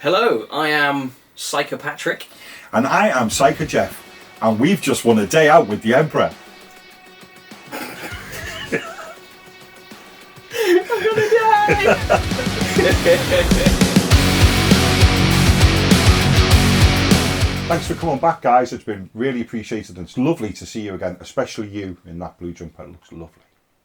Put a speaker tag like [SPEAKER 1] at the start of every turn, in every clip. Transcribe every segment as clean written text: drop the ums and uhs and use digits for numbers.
[SPEAKER 1] Hello, I am Psycho Patrick.
[SPEAKER 2] And I am Psycho Jeff. And we've just won a day out with the Emperor.
[SPEAKER 1] I'm gonna die!
[SPEAKER 2] Thanks for coming back, guys. It's been really appreciated. And it's lovely to see you again, especially you in that blue jumper. It looks lovely.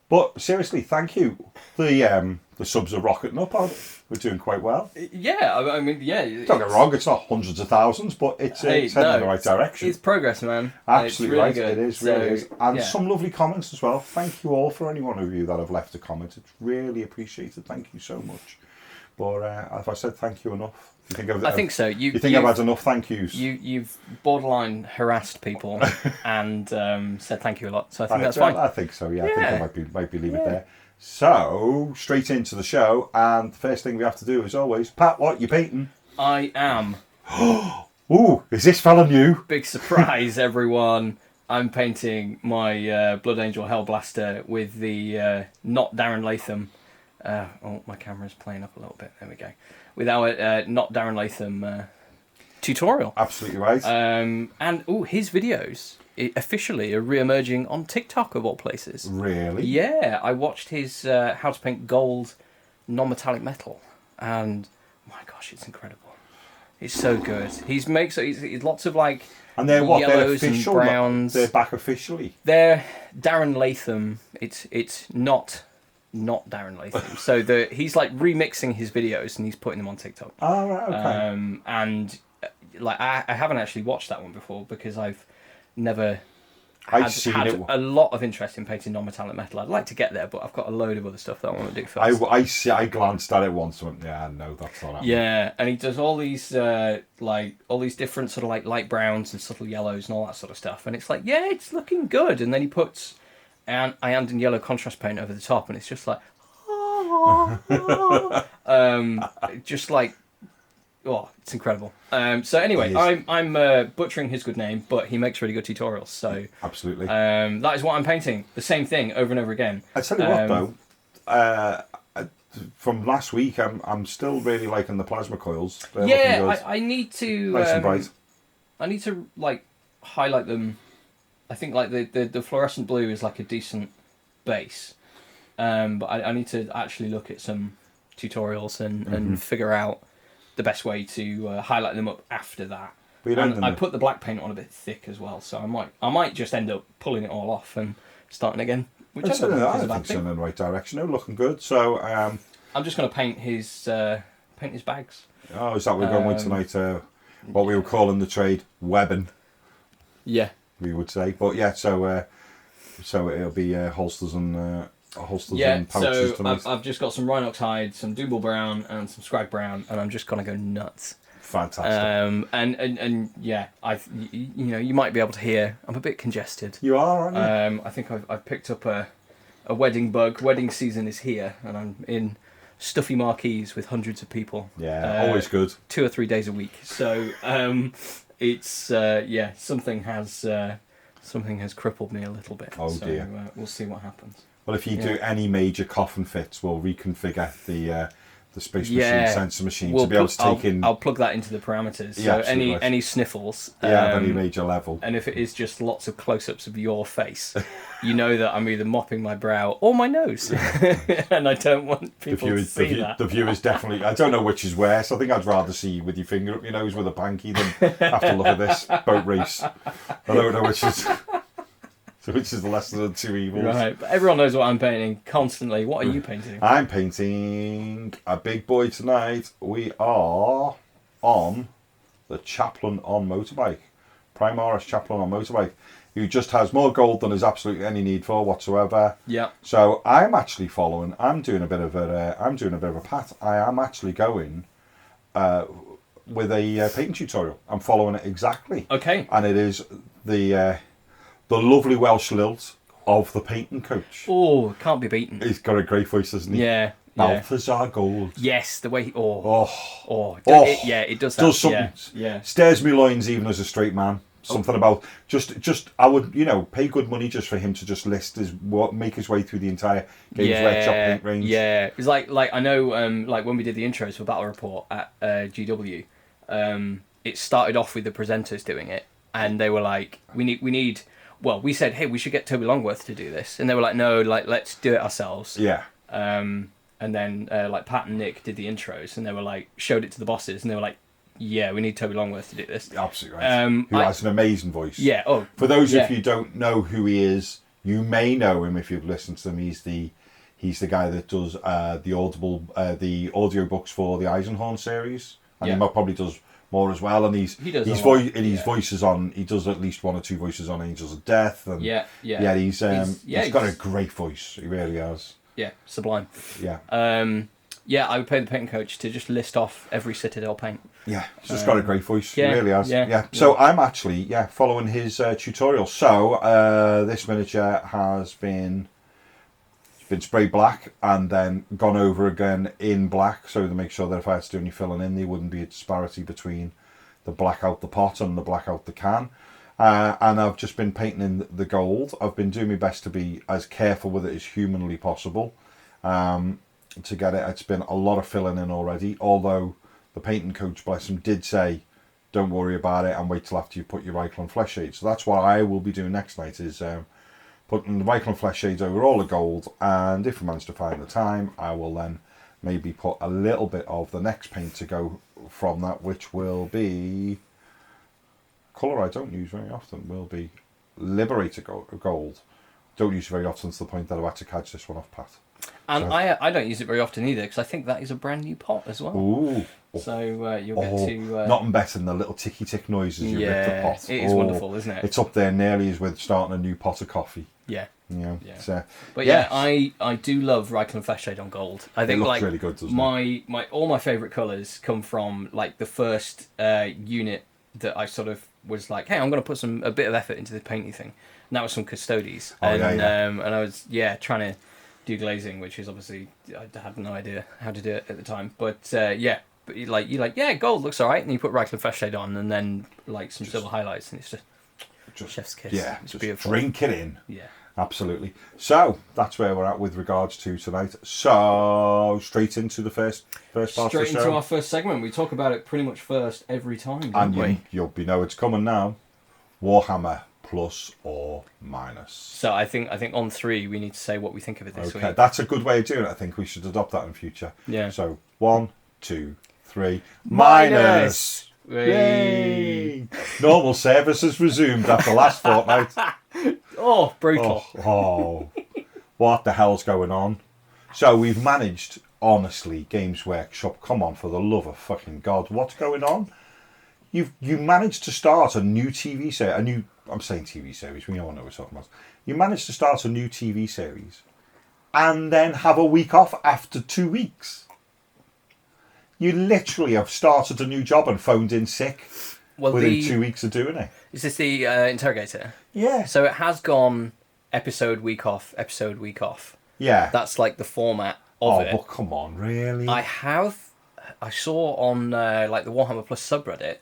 [SPEAKER 2] But seriously, thank you. The subs are rocketing up, aren't they? We're doing quite well.
[SPEAKER 1] Yeah, I mean, yeah.
[SPEAKER 2] Don't get me wrong, it's not hundreds of thousands, but it's heading in the right direction.
[SPEAKER 1] It's progress, man.
[SPEAKER 2] Absolutely
[SPEAKER 1] really
[SPEAKER 2] right.
[SPEAKER 1] good.
[SPEAKER 2] It is, really is. And some lovely comments as well. Thank you all for any one of you that have left a comment. It's really appreciated. Thank you so much. But have I said thank you enough?
[SPEAKER 1] I think so.
[SPEAKER 2] You think I've had enough thank yous?
[SPEAKER 1] You've borderline harassed people and said thank you a lot. So I think that's fine.
[SPEAKER 2] I think so. Yeah, I think I might be leave it there. So straight into the show, and the first thing we have to do, as always, Pat, what you painting?
[SPEAKER 1] I am.
[SPEAKER 2] Ooh, is this fella new?
[SPEAKER 1] Big surprise, everyone! I'm painting my Blood Angel Hellblaster with the not Darren Latham. Oh, my camera's playing up a little bit. There we go. With our not Darren Latham tutorial.
[SPEAKER 2] Absolutely right.
[SPEAKER 1] And his videos officially are re-emerging on TikTok of all places.
[SPEAKER 2] Really?
[SPEAKER 1] Yeah, I watched his how to paint gold non-metallic metal, and my gosh, it's incredible. It's so good. He's lots of like
[SPEAKER 2] and they're what?
[SPEAKER 1] yellows
[SPEAKER 2] they're official,
[SPEAKER 1] and browns.
[SPEAKER 2] They're back officially.
[SPEAKER 1] They're Darren Latham. It's not Darren Latham. So he's like remixing his videos and he's putting them on TikTok.
[SPEAKER 2] Oh, right, okay.
[SPEAKER 1] And like I haven't actually watched that one before because I've never had a lot of interest in painting non-metallic metal. I'd like to get there, but I've got a load of other stuff that I want to do first.
[SPEAKER 2] I glanced at it once and went, yeah, no, that's not happening.
[SPEAKER 1] Yeah, and he does all these all these different sort of like light browns and subtle yellows and all that sort of stuff, and it's like, yeah, it's looking good. And then he puts and yellow contrast paint over the top, and it's just like just like, oh, it's incredible. So anyway, I'm butchering his good name, but he makes really good tutorials. So
[SPEAKER 2] absolutely,
[SPEAKER 1] that is what I'm painting. The same thing over and over again.
[SPEAKER 2] I tell you what, though, from last week, I'm still really liking the plasma coils.
[SPEAKER 1] I need to.
[SPEAKER 2] Nice and bright.
[SPEAKER 1] I need to like highlight them. I think like the fluorescent blue is like a decent base, but I need to actually look at some tutorials and figure out the best way to highlight them up after that. And I put the black paint on a bit thick as well, so I might just end up pulling it all off and starting again. Which I think
[SPEAKER 2] it's in the right direction. They're looking good. So
[SPEAKER 1] I'm just going to paint his bags.
[SPEAKER 2] Oh, is that what we're going with tonight? What we were calling the trade webbing.
[SPEAKER 1] Yeah.
[SPEAKER 2] We would say, but yeah, so it'll be holsters and and pouches tonight.
[SPEAKER 1] I've just got some Rhinox hide, some Double Brown, and some Scrag Brown, and I'm just gonna go nuts.
[SPEAKER 2] Fantastic.
[SPEAKER 1] And yeah, you might be able to hear I'm a bit congested.
[SPEAKER 2] You are, aren't you?
[SPEAKER 1] I think I've picked up a wedding bug. Wedding season is here, and I'm in stuffy marquees with hundreds of people.
[SPEAKER 2] Yeah, always good.
[SPEAKER 1] 2 or 3 days a week. So it's something has crippled me a little bit.
[SPEAKER 2] Oh dear.
[SPEAKER 1] We'll see what happens.
[SPEAKER 2] Well, if you do any major coffin fits, we'll reconfigure the space machine sensor machine to be able to take in.
[SPEAKER 1] I'll plug that into the parameters. So any sniffles.
[SPEAKER 2] Of any major level.
[SPEAKER 1] And if it is just lots of close-ups of your face, you know that I'm either mopping my brow or my nose, and I don't want people to see that. The view is definitely. I don't know which is worse. I think I'd rather see you with your finger up your nose with a panky than have to look at this boat race. I don't know which is. So which is the lesser of the two evils. Right, but everyone knows what I'm painting constantly. What are you painting?
[SPEAKER 2] I'm painting a big boy tonight. We are on the Chaplain on motorbike. Primaris Chaplain on motorbike, who just has more gold than there's absolutely any need for whatsoever.
[SPEAKER 1] Yeah.
[SPEAKER 2] So I'm actually following. I'm doing a bit of a pat. I am actually going with a painting tutorial. I'm following it exactly.
[SPEAKER 1] Okay.
[SPEAKER 2] And it is the lovely Welsh lilt of the painting coach.
[SPEAKER 1] Oh, can't be beaten.
[SPEAKER 2] He's got a great voice, doesn't he?
[SPEAKER 1] Yeah.
[SPEAKER 2] Balthazar Gold.
[SPEAKER 1] Yes, the way he... It does that.
[SPEAKER 2] Does something.
[SPEAKER 1] Yeah.
[SPEAKER 2] Stares me loins even as a straight man. something about just I would pay good money just for him to just make his way through the entire Games Workshop paint range.
[SPEAKER 1] Yeah, it's like I know like when we did the intros for Battle Report at GW, it started off with the presenters doing it, and they were like, we need. Well, we said, hey, we should get Toby Longworth to do this, and they were like, no, like let's do it ourselves.
[SPEAKER 2] Yeah.
[SPEAKER 1] And then like Pat and Nick did the intros, and they were like showed it to the bosses, and they were like, yeah, we need Toby Longworth to do this.
[SPEAKER 2] Absolutely right. Who has an amazing voice.
[SPEAKER 1] Yeah. Oh.
[SPEAKER 2] For those of you who don't know who he is, you may know him if you've listened to him. He's the guy that does the audio books for the Eisenhorn series, and he probably does more as well. And his voices on. He does at least one or two voices on Angels of Death. And he's got a great voice. He really has.
[SPEAKER 1] Yeah, sublime.
[SPEAKER 2] Yeah.
[SPEAKER 1] I would pay the painting coach to just list off every Citadel paint.
[SPEAKER 2] Yeah, he's just got a great voice. He really has. Yeah. So I'm actually following his tutorial. So this miniature has been sprayed black and then gone over again in black, so to make sure that if I had to do any filling in, there wouldn't be a disparity between the black out the pot and the black out the can. And I've just been painting in the gold. I've been doing my best to be as careful with it as humanly possible to get it. It's been a lot of filling in already, although the painting coach, bless him, did say don't worry about it and wait till after you put your Reikland flesh shades. So that's what I will be doing next night, is putting the Reikland flesh shades over all the gold, and if I manage to find the time, I will then maybe put a little bit of the next paint to go from that, which will be colour I don't use very often, will be Liberator Gold. Don't use it very often to the point that I've had to catch this one off Pat.
[SPEAKER 1] And so, I don't use it very often either, because I think that is a brand new pot as well.
[SPEAKER 2] Ooh.
[SPEAKER 1] So you'll get to...
[SPEAKER 2] nothing better than the little ticky-tick noises you rip the pot.
[SPEAKER 1] It is wonderful, isn't it?
[SPEAKER 2] It's up there nearly as with starting a new pot of coffee.
[SPEAKER 1] Yeah.
[SPEAKER 2] So,
[SPEAKER 1] but I do love Reikland Flesh Shade on gold. I think
[SPEAKER 2] it looks really good, doesn't
[SPEAKER 1] it? All my favourite colours come from like the first unit that I sort of was like, hey, I'm going to put a bit of effort into the painting thing. And that was some Custodes. And I was trying to do glazing, which is obviously I had no idea how to do it at the time. But but you're like, gold looks alright, and you put Reikland Flesh Shade on, and then like some silver highlights, and it's just chef's kiss.
[SPEAKER 2] Yeah,
[SPEAKER 1] it's
[SPEAKER 2] just
[SPEAKER 1] beautiful.
[SPEAKER 2] Drink it in.
[SPEAKER 1] Yeah.
[SPEAKER 2] Absolutely. So that's where we're at with regards to tonight. So straight into the first part of the show.
[SPEAKER 1] Straight into our first segment. We talk about it pretty much first every time, don't we?
[SPEAKER 2] You'll know it's coming now. Warhammer plus or minus.
[SPEAKER 1] So I think on 3 we need to say what we think of it this week.
[SPEAKER 2] That's a good way of doing it. I think we should adopt that in future.
[SPEAKER 1] Yeah.
[SPEAKER 2] So 1, 2, 3. Minus.
[SPEAKER 1] Yay!
[SPEAKER 2] Normal service has resumed after last fortnight.
[SPEAKER 1] Oh, brutal.
[SPEAKER 2] Oh, what the hell's going on? So we've managed, honestly, Games Workshop, come on, for the love of fucking God, what's going on? You managed to start a new TV series, I'm saying TV series, we all know what we're talking about. You managed to start a new TV series and then have a week off after 2 weeks. You literally have started a new job and phoned in sick within 2 weeks of doing it.
[SPEAKER 1] Is this the interrogator?
[SPEAKER 2] Yeah.
[SPEAKER 1] So it has gone episode week off.
[SPEAKER 2] Yeah.
[SPEAKER 1] That's like the format of it.
[SPEAKER 2] Oh, but come on, really?
[SPEAKER 1] I saw on like the Warhammer Plus subreddit,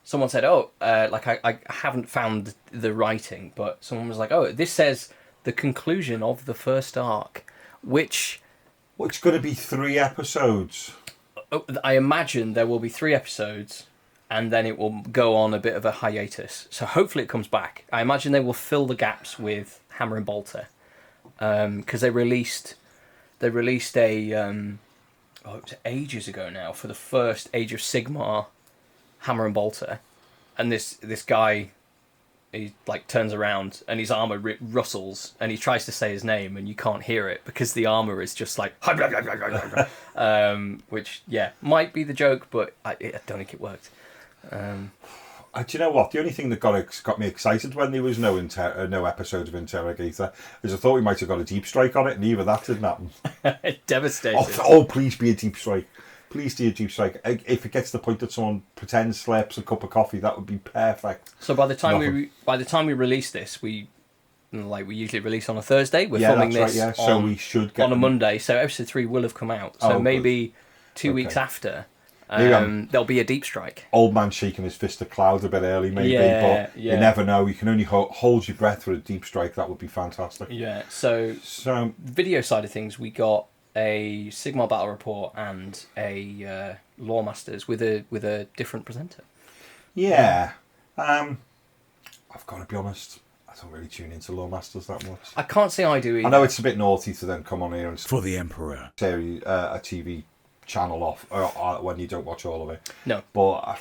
[SPEAKER 1] someone said, I haven't found the writing, but someone was like, this says the conclusion of the first arc, which...
[SPEAKER 2] Well, it's going to be 3 episodes.
[SPEAKER 1] I imagine there will be 3 episodes, and then it will go on a bit of a hiatus. So hopefully it comes back. I imagine they will fill the gaps with Hammer and Bolter, because they released a it was ages ago now for the first Age of Sigmar Hammer and Bolter, and this guy, he like turns around and his armor rustles and he tries to say his name and you can't hear it because the armor is just like which might be the joke, but I don't think it worked.
[SPEAKER 2] Do you know what? The only thing that got me excited when there was no episode of Interrogator is I thought we might have got a deep strike on it, and either that didn't happen.
[SPEAKER 1] Devastated.
[SPEAKER 2] Oh, please be a deep strike. Please do a deep strike. If it gets to the point that someone pretends slurps a cup of coffee, that would be perfect.
[SPEAKER 1] So by the time we release this, we usually release on a Thursday. We're filming this
[SPEAKER 2] so we should get
[SPEAKER 1] on a Monday. So episode 3 will have come out. So maybe 2 weeks after. There'll be a deep strike.
[SPEAKER 2] Old man shaking his fist at cloud a bit early, maybe, but you never know. You can only hold your breath for a deep strike. That would be fantastic.
[SPEAKER 1] Yeah. So video side of things, we got a Sigmar Battle Report and a Lore Masters with a different presenter.
[SPEAKER 2] Yeah. I've got to be honest. I don't really tune into Lore Masters that much.
[SPEAKER 1] I can't say I do either.
[SPEAKER 2] I know it's a bit naughty to then come on here and
[SPEAKER 3] for the Emperor
[SPEAKER 2] say a TV channel off when you don't watch all of it.
[SPEAKER 1] No.
[SPEAKER 2] But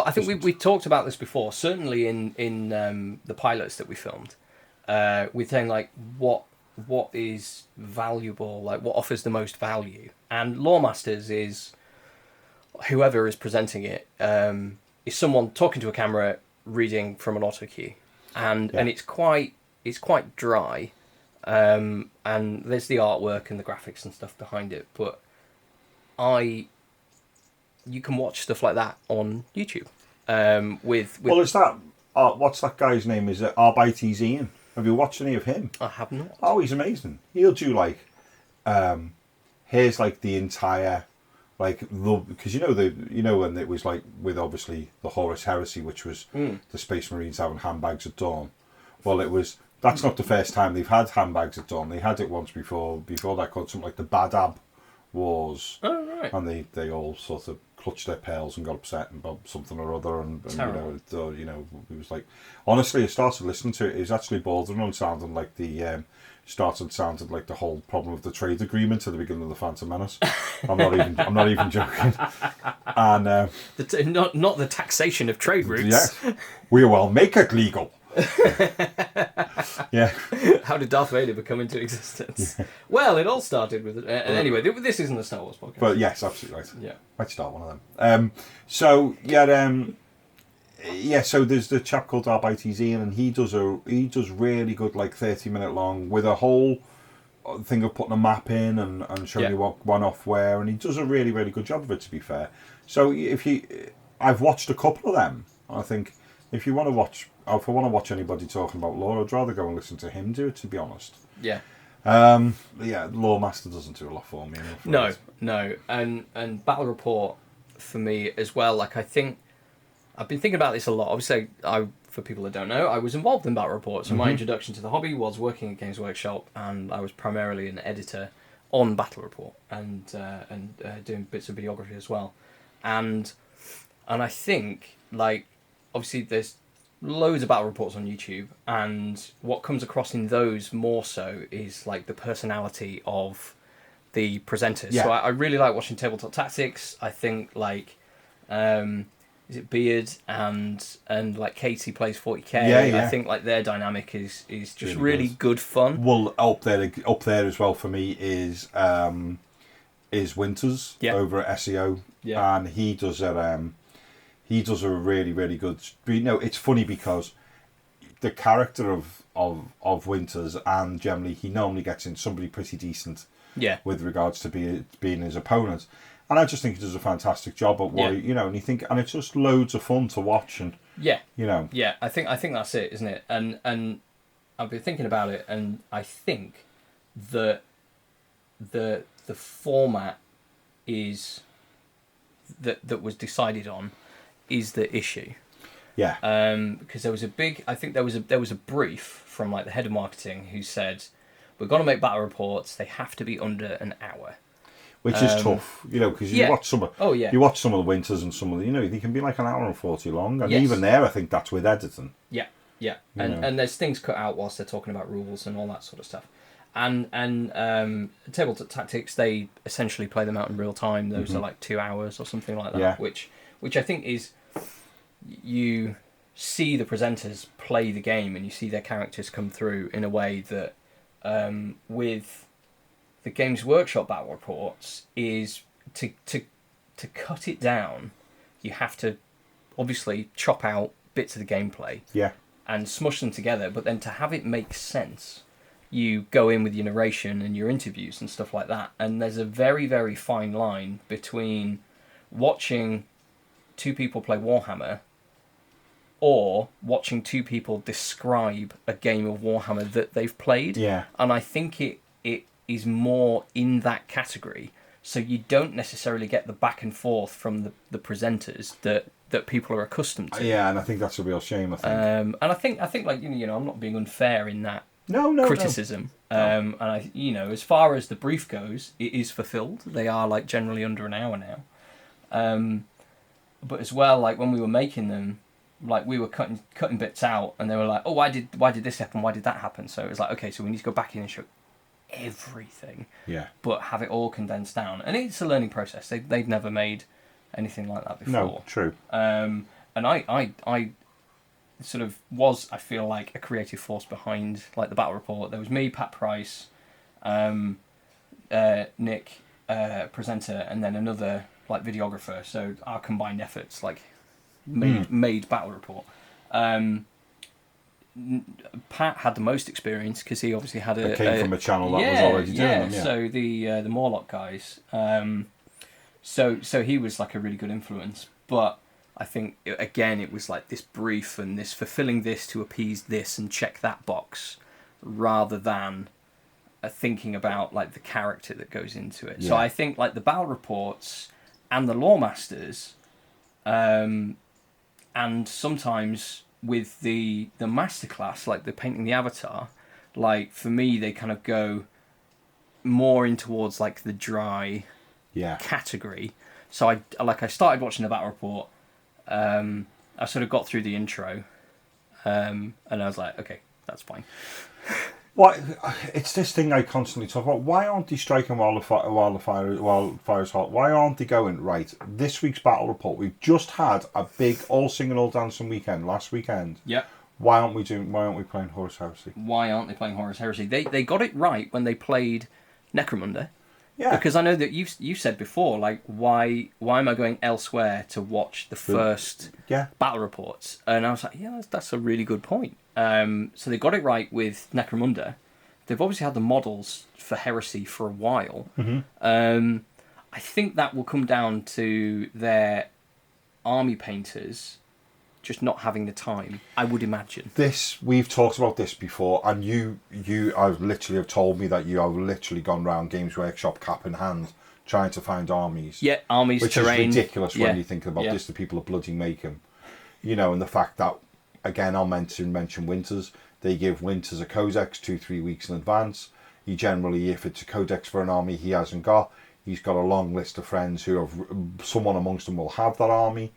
[SPEAKER 1] I think we talked about this before. Certainly in the pilots that we filmed, we're saying like what is valuable, like what offers the most value, and Lore Masters is whoever is presenting it is someone talking to a camera, reading from an auto cue. And it's quite dry, and there's the artwork and the graphics and stuff behind it. But you can watch stuff like that on YouTube. Well,
[SPEAKER 2] is that what's that guy's name? Is it Arbeites Ian? Have you watched any of him?
[SPEAKER 1] I have not.
[SPEAKER 2] Oh, he's amazing. He'll do like, here's like the entire, like because when it was like with obviously the Horus Heresy, which was the Space Marines having handbags at dawn. Well, that's not the first time they've had handbags at dawn. They had it once before that called something like the Badab Wars.
[SPEAKER 1] Oh right.
[SPEAKER 2] And they all sort of clutched their pearls and got upset about something or other, and it was like, honestly, I started listening to it. It was actually bordering on sounding like the sounded like the whole problem of the trade agreement at the beginning of the Phantom Menace. I'm not even joking. And
[SPEAKER 1] not the taxation of trade routes.
[SPEAKER 2] Yeah, we will make it legal. Yeah.
[SPEAKER 1] How did Darth Vader become into existence? Yeah. Well, it all started with anyway. This isn't a Star Wars podcast.
[SPEAKER 2] But yes, absolutely right.
[SPEAKER 1] Yeah,
[SPEAKER 2] might start one of them. So there's the chap called Arbeites Ian, and he does really good, like 30-minute long, with a whole thing of putting a map in and showing you what one off where, and he does a really, really good job of it, to be fair. So I've watched a couple of them. I think if I want to watch anybody talking about lore, I'd rather go and listen to him do it, to be honest.
[SPEAKER 1] Yeah.
[SPEAKER 2] Lore Master doesn't do a lot for me.
[SPEAKER 1] No, and Battle Report for me as well. Like, I think I've been thinking about this a lot. Obviously, for people that don't know, I was involved in Battle Report. So my introduction to the hobby was working at Games Workshop, and I was primarily an editor on Battle Report and doing bits of videography as well. And I think, like, obviously there's loads of battle reports on YouTube, and what comes across in those more so is like the personality of the presenters. Yeah. So I really like watching Tabletop Tactics. I think like is it Beard and like Katie plays 40k. Yeah. I think like their dynamic is just really good fun.
[SPEAKER 2] Well, up there as well for me is Winters over at SEO. Yeah. And he does a really, really good. It's funny because the character of Winters, and generally he normally gets in somebody pretty decent.
[SPEAKER 1] Yeah. With
[SPEAKER 2] regards to being his opponent, and I just think he does a fantastic job at what and it's just loads of fun to watch, and
[SPEAKER 1] Yeah, I think that's it, isn't it? And I've been thinking about it, and I think that the format is that was decided on is the issue.
[SPEAKER 2] Yeah.
[SPEAKER 1] Because there was a brief from like the head of marketing who said, we're going to make battle reports. They have to be under an hour.
[SPEAKER 2] Which is tough, because you watch some of you watch some of the Winters and some of the, they can be like an hour and 40 long, and even there, I think that's with editing.
[SPEAKER 1] Yeah, and there's things cut out whilst they're talking about rules and all that sort of stuff. And Tabletop Tactics, they essentially play them out in real time. Those are like 2 hours or something like that, which I think is, you see the presenters play the game and you see their characters come through in a way that with the Games Workshop battle reports is to cut it down, you have to obviously chop out bits of the gameplay and smush them together, but then to have it make sense, you go in with your narration and your interviews and stuff like that, and there's a very, very fine line between watching two people play Warhammer or watching two people describe a game of Warhammer that they've played.
[SPEAKER 2] Yeah.
[SPEAKER 1] And I think it is more in that category. so you don't necessarily get the back and forth from the presenters that people are accustomed to.
[SPEAKER 2] Yeah, and I think that's a real shame, I think.
[SPEAKER 1] And I think like, you know, I'm not being unfair in that criticism.
[SPEAKER 2] No.
[SPEAKER 1] And I, you know, as far as the brief goes, it is fulfilled. They are like generally under an hour now. But as well, like when we were making them, like we were cutting bits out, and they were like, oh, why did this happen? Why did that happen? So it was like, okay, so we need to go back in and show everything.
[SPEAKER 2] Yeah.
[SPEAKER 1] But have it all condensed down, and it's a learning process. They'd never made anything like that before.
[SPEAKER 2] No, true.
[SPEAKER 1] And I sort of was, I feel like, a creative force behind like the battle report. There was me, Pat Price, Nick, presenter, and then another like videographer. So our combined efforts like made battle report. Pat had the most experience because he obviously had
[SPEAKER 2] it came from a channel that was already doing them. Yeah.
[SPEAKER 1] So the Morlock guys. So he was like a really good influence, but I think again it was like this brief and this fulfilling this to appease this and check that box, rather than thinking about like the character that goes into it. Yeah. So I think like the battle reports and the lore masters, and sometimes with the masterclass, like the painting the avatar, like for me they kind of go more in towards like the dry category. So I started watching the battle report. I sort of got through the intro, and I was like, okay, that's fine.
[SPEAKER 2] Why? It's this thing I constantly talk about. Why aren't they striking while the fire's hot? Why aren't they going right? This week's battle report. We've just had a big all singing, all dancing weekend last weekend.
[SPEAKER 1] Yeah.
[SPEAKER 2] Why aren't we playing Horus Heresy?
[SPEAKER 1] Why aren't they playing Horus Heresy? They got it right when they played Necromunda.
[SPEAKER 2] Yeah.
[SPEAKER 1] Because I know that you said before, like, why am I going elsewhere to watch the first battle reports? And I was like, yeah, that's a really good point. So they got it right with Necromunda. They've obviously had the models for Heresy for a while.
[SPEAKER 2] Mm-hmm.
[SPEAKER 1] I think that will come down to their army painters just not having the time, I would imagine.
[SPEAKER 2] We've talked about this before, and you have literally told me that you have literally gone around Games Workshop cap in hand trying to find armies.
[SPEAKER 1] Yeah, armies,
[SPEAKER 2] which
[SPEAKER 1] terrain.
[SPEAKER 2] Is ridiculous when you think about this. The people are bloody making, you know, and the fact that, again, I'll mention Winters. They give Winters a codex 2-3 weeks in advance. He generally, if it's a codex for an army he hasn't got, he's got a long list of friends who have, someone amongst them will have that army.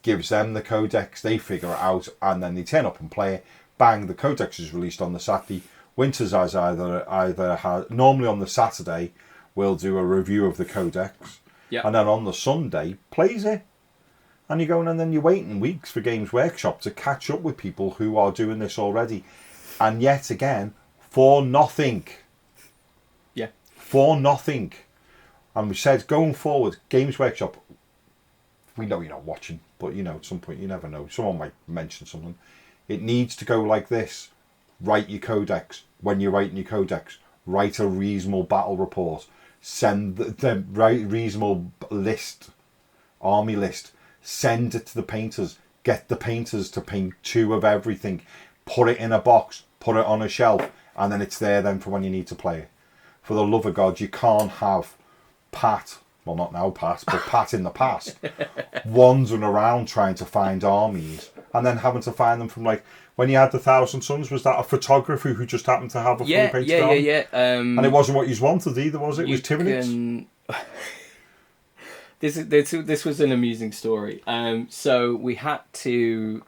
[SPEAKER 2] Gives them the codex, they figure it out, and then they turn up and play it. Bang, the codex is released on the Saturday. Winters has either normally on the Saturday we'll do a review of the codex, and then on the Sunday plays it. And you're going, and then you're waiting weeks for Games Workshop to catch up with people who are doing this already, and yet again for nothing.
[SPEAKER 1] Yeah,
[SPEAKER 2] for nothing. And we said going forward, Games Workshop. We know you're not watching, but you know, at some point you never know. Someone might mention something. It needs to go like this. Write your codex. When you're writing your codex, write a reasonable battle report. Send the reasonable list, army list. Send it to the painters. Get the painters to paint 2 of everything. Put it in a box. Put it on a shelf. And then it's there then for when you need to play it. For the love of God, you can't have Pat... Well, not now Pat, but Pat in the past, wandering around trying to find armies and then having to find them from, like, when you had the Thousand Suns, was that a photographer who just happened to have a fully painted army?
[SPEAKER 1] Yeah.
[SPEAKER 2] And it wasn't what you wanted either, was it? It was Tyranids.
[SPEAKER 1] This was an amusing story. So we had to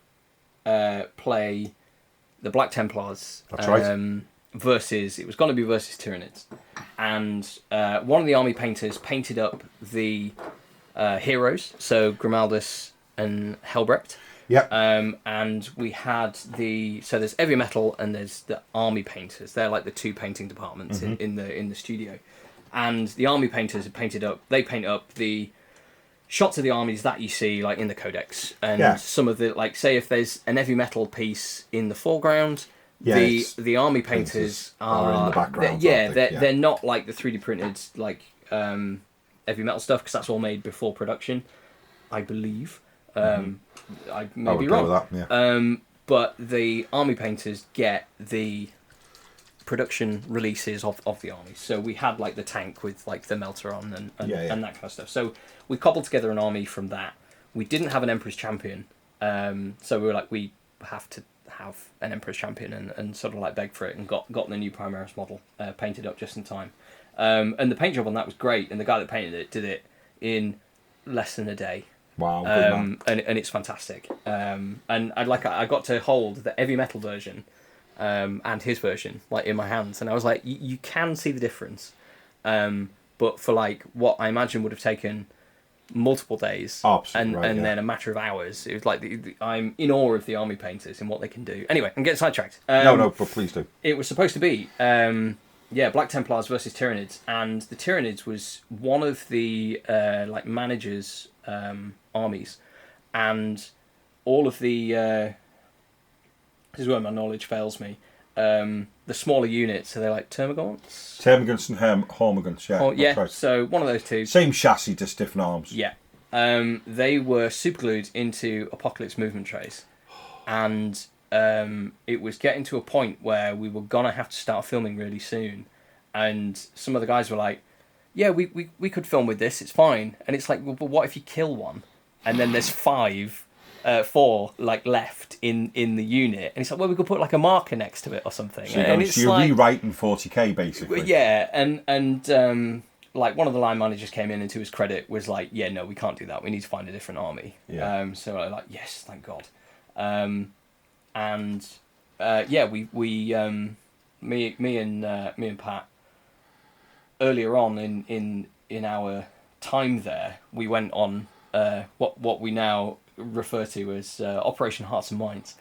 [SPEAKER 1] play the Black Templars.
[SPEAKER 2] That's right.
[SPEAKER 1] It was going to be versus Tyranids. And one of the army painters painted up the heroes, so Grimaldus and Helbrecht.
[SPEAKER 2] Yep.
[SPEAKER 1] And we had so there's heavy metal and there's the army painters. They're like the 2 painting departments in the studio. And the army painters have painted up the shots of the armies that you see like in the codex. And some of the, like, say if there's an heavy metal piece in the foreground, the army painters are
[SPEAKER 2] in the background.
[SPEAKER 1] They're not like the 3D printed like heavy metal stuff, because that's all made before production, I believe. I may be wrong.
[SPEAKER 2] With that,
[SPEAKER 1] but the army painters get the production releases of the army. So we had like the tank with like the melter on and that kind of stuff. So we cobbled together an army from that. We didn't have an Emperor's Champion, so we were like, we have to have an Emperor's Champion, and sort of like begged for it, and got the new Primaris model painted up just in time. And the paint job on that was great, and the guy that painted it did it in less than a day.
[SPEAKER 2] Wow,
[SPEAKER 1] and it's fantastic. And I got to hold the heavy metal version and his version like in my hands, and I was like, you can see the difference, but for like what I imagine would have taken multiple days and then a matter of hours, it was like I'm in awe of the army painters and what they can do. Anyway, I'm getting sidetracked.
[SPEAKER 2] No, but please do.
[SPEAKER 1] It was supposed to be Black Templars versus Tyranids, and the Tyranids was one of the like managers' armies, and all of the this is where my knowledge fails me. The smaller units, so they're like Termagants
[SPEAKER 2] and Hormagants, yeah.
[SPEAKER 1] Oh, yeah,
[SPEAKER 2] right.
[SPEAKER 1] So one of those two.
[SPEAKER 2] Same chassis, just different arms.
[SPEAKER 1] Yeah. They were superglued into Apocalypse movement trays, and it was getting to a point where we were gonna have to start filming really soon, and some of the guys were like, yeah, we could film with this, it's fine. And it's like, well, but what if you kill one and then there's four like left in the unit, and it's like, well, we could put like a marker next to it or something.
[SPEAKER 2] So
[SPEAKER 1] you're
[SPEAKER 2] like, rewriting 40k basically.
[SPEAKER 1] Yeah, and like one of the line managers came in, and to his credit was like, yeah, no, we can't do that, we need to find a different army.
[SPEAKER 2] Yeah.
[SPEAKER 1] So I like, yes, thank God. Me and Pat, earlier on in our time there, we went on what we now refer to as Operation Hearts and Minds,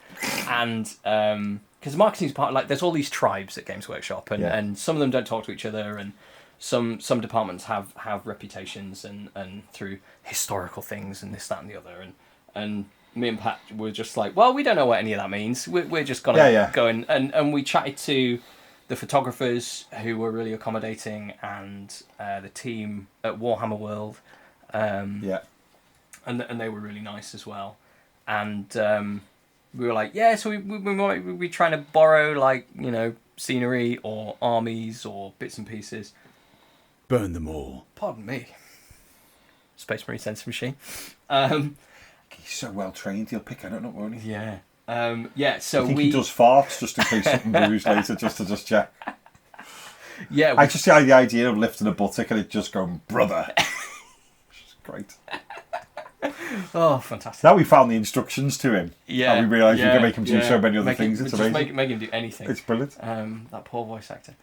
[SPEAKER 1] and because marketing is part, like, there's all these tribes at Games Workshop, and some of them don't talk to each other, and some departments have reputations and through historical things and this, that, and the other, and me and Pat were just like, well, we don't know what any of that means. We're just gonna go in, and we chatted to the photographers who were really accommodating, and the team at Warhammer World, and they were really nice as well. And we were like, yeah, so we trying to borrow, like, you know, scenery or armies or bits and pieces.
[SPEAKER 2] Burn them all.
[SPEAKER 1] Pardon me. Space Marine Sensor Machine.
[SPEAKER 2] He's so well trained, he'll pick it up, won't he?
[SPEAKER 1] Yeah. So
[SPEAKER 2] I think he does farts just in case something moves later, just to check.
[SPEAKER 1] Yeah.
[SPEAKER 2] I just like the idea of lifting a buttock and it just going, brother. Which is great.
[SPEAKER 1] Oh, fantastic.
[SPEAKER 2] Now we found the instructions to him.
[SPEAKER 1] Yeah.
[SPEAKER 2] And we realised we can make him do so many other things. It's amazing.
[SPEAKER 1] Make him do anything.
[SPEAKER 2] It's brilliant.
[SPEAKER 1] That poor voice actor.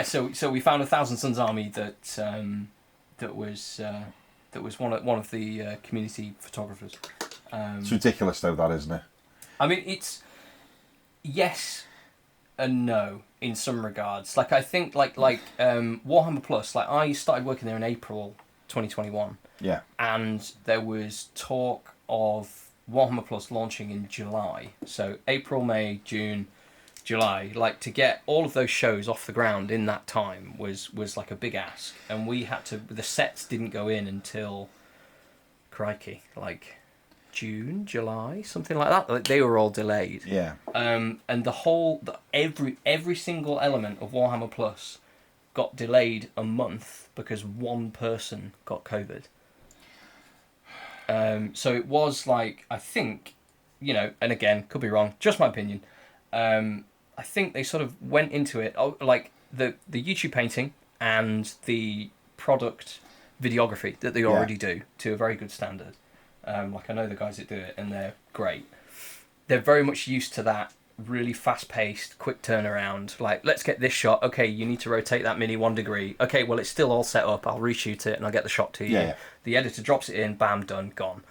[SPEAKER 1] So we found a Thousand Suns army that was one of the community photographers.
[SPEAKER 2] It's ridiculous though, that, isn't it?
[SPEAKER 1] I mean, it's yes and no in some regards. Like, I think like Warhammer Plus, like, I started working there in April 2021.
[SPEAKER 2] Yeah.
[SPEAKER 1] And there was talk of Warhammer Plus launching in July. So April, May, June, July. Like, to get all of those shows off the ground in that time was like a big ask. And we had to, the sets didn't go in until, crikey, like June, July, something like that. Like, they were all delayed.
[SPEAKER 2] Yeah.
[SPEAKER 1] And every single element of Warhammer Plus got delayed a month because one person got COVID. So it was like, I think, you know, and again, could be wrong, just my opinion. I think they sort of went into it, like the YouTube painting and the product videography that they already do to a very good standard. Like, I know the guys that do it, and they're great. They're very much used to that really fast-paced, quick turnaround. Like, let's get this shot. Okay, you need to rotate that mini 1 degree. Okay, well, it's still all set up. I'll reshoot it, and I'll get the shot to you.
[SPEAKER 2] Yeah.
[SPEAKER 1] The editor drops it in, bam, done, gone.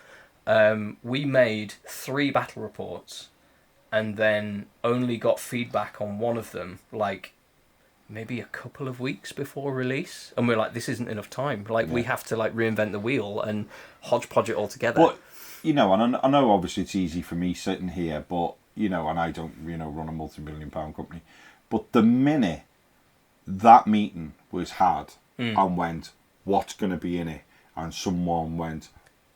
[SPEAKER 1] We made 3 battle reports, and then only got feedback on one of them, like, maybe a couple of weeks before release, and we're like, this isn't enough time. Like, we have to, like, reinvent the wheel and hodgepodge it all together.
[SPEAKER 2] But, you know, and I know obviously it's easy for me sitting here, but, you know, and I don't, you know, run a multi-million-pound company, but the minute that meeting was had and went, what's going to be in it, and someone went,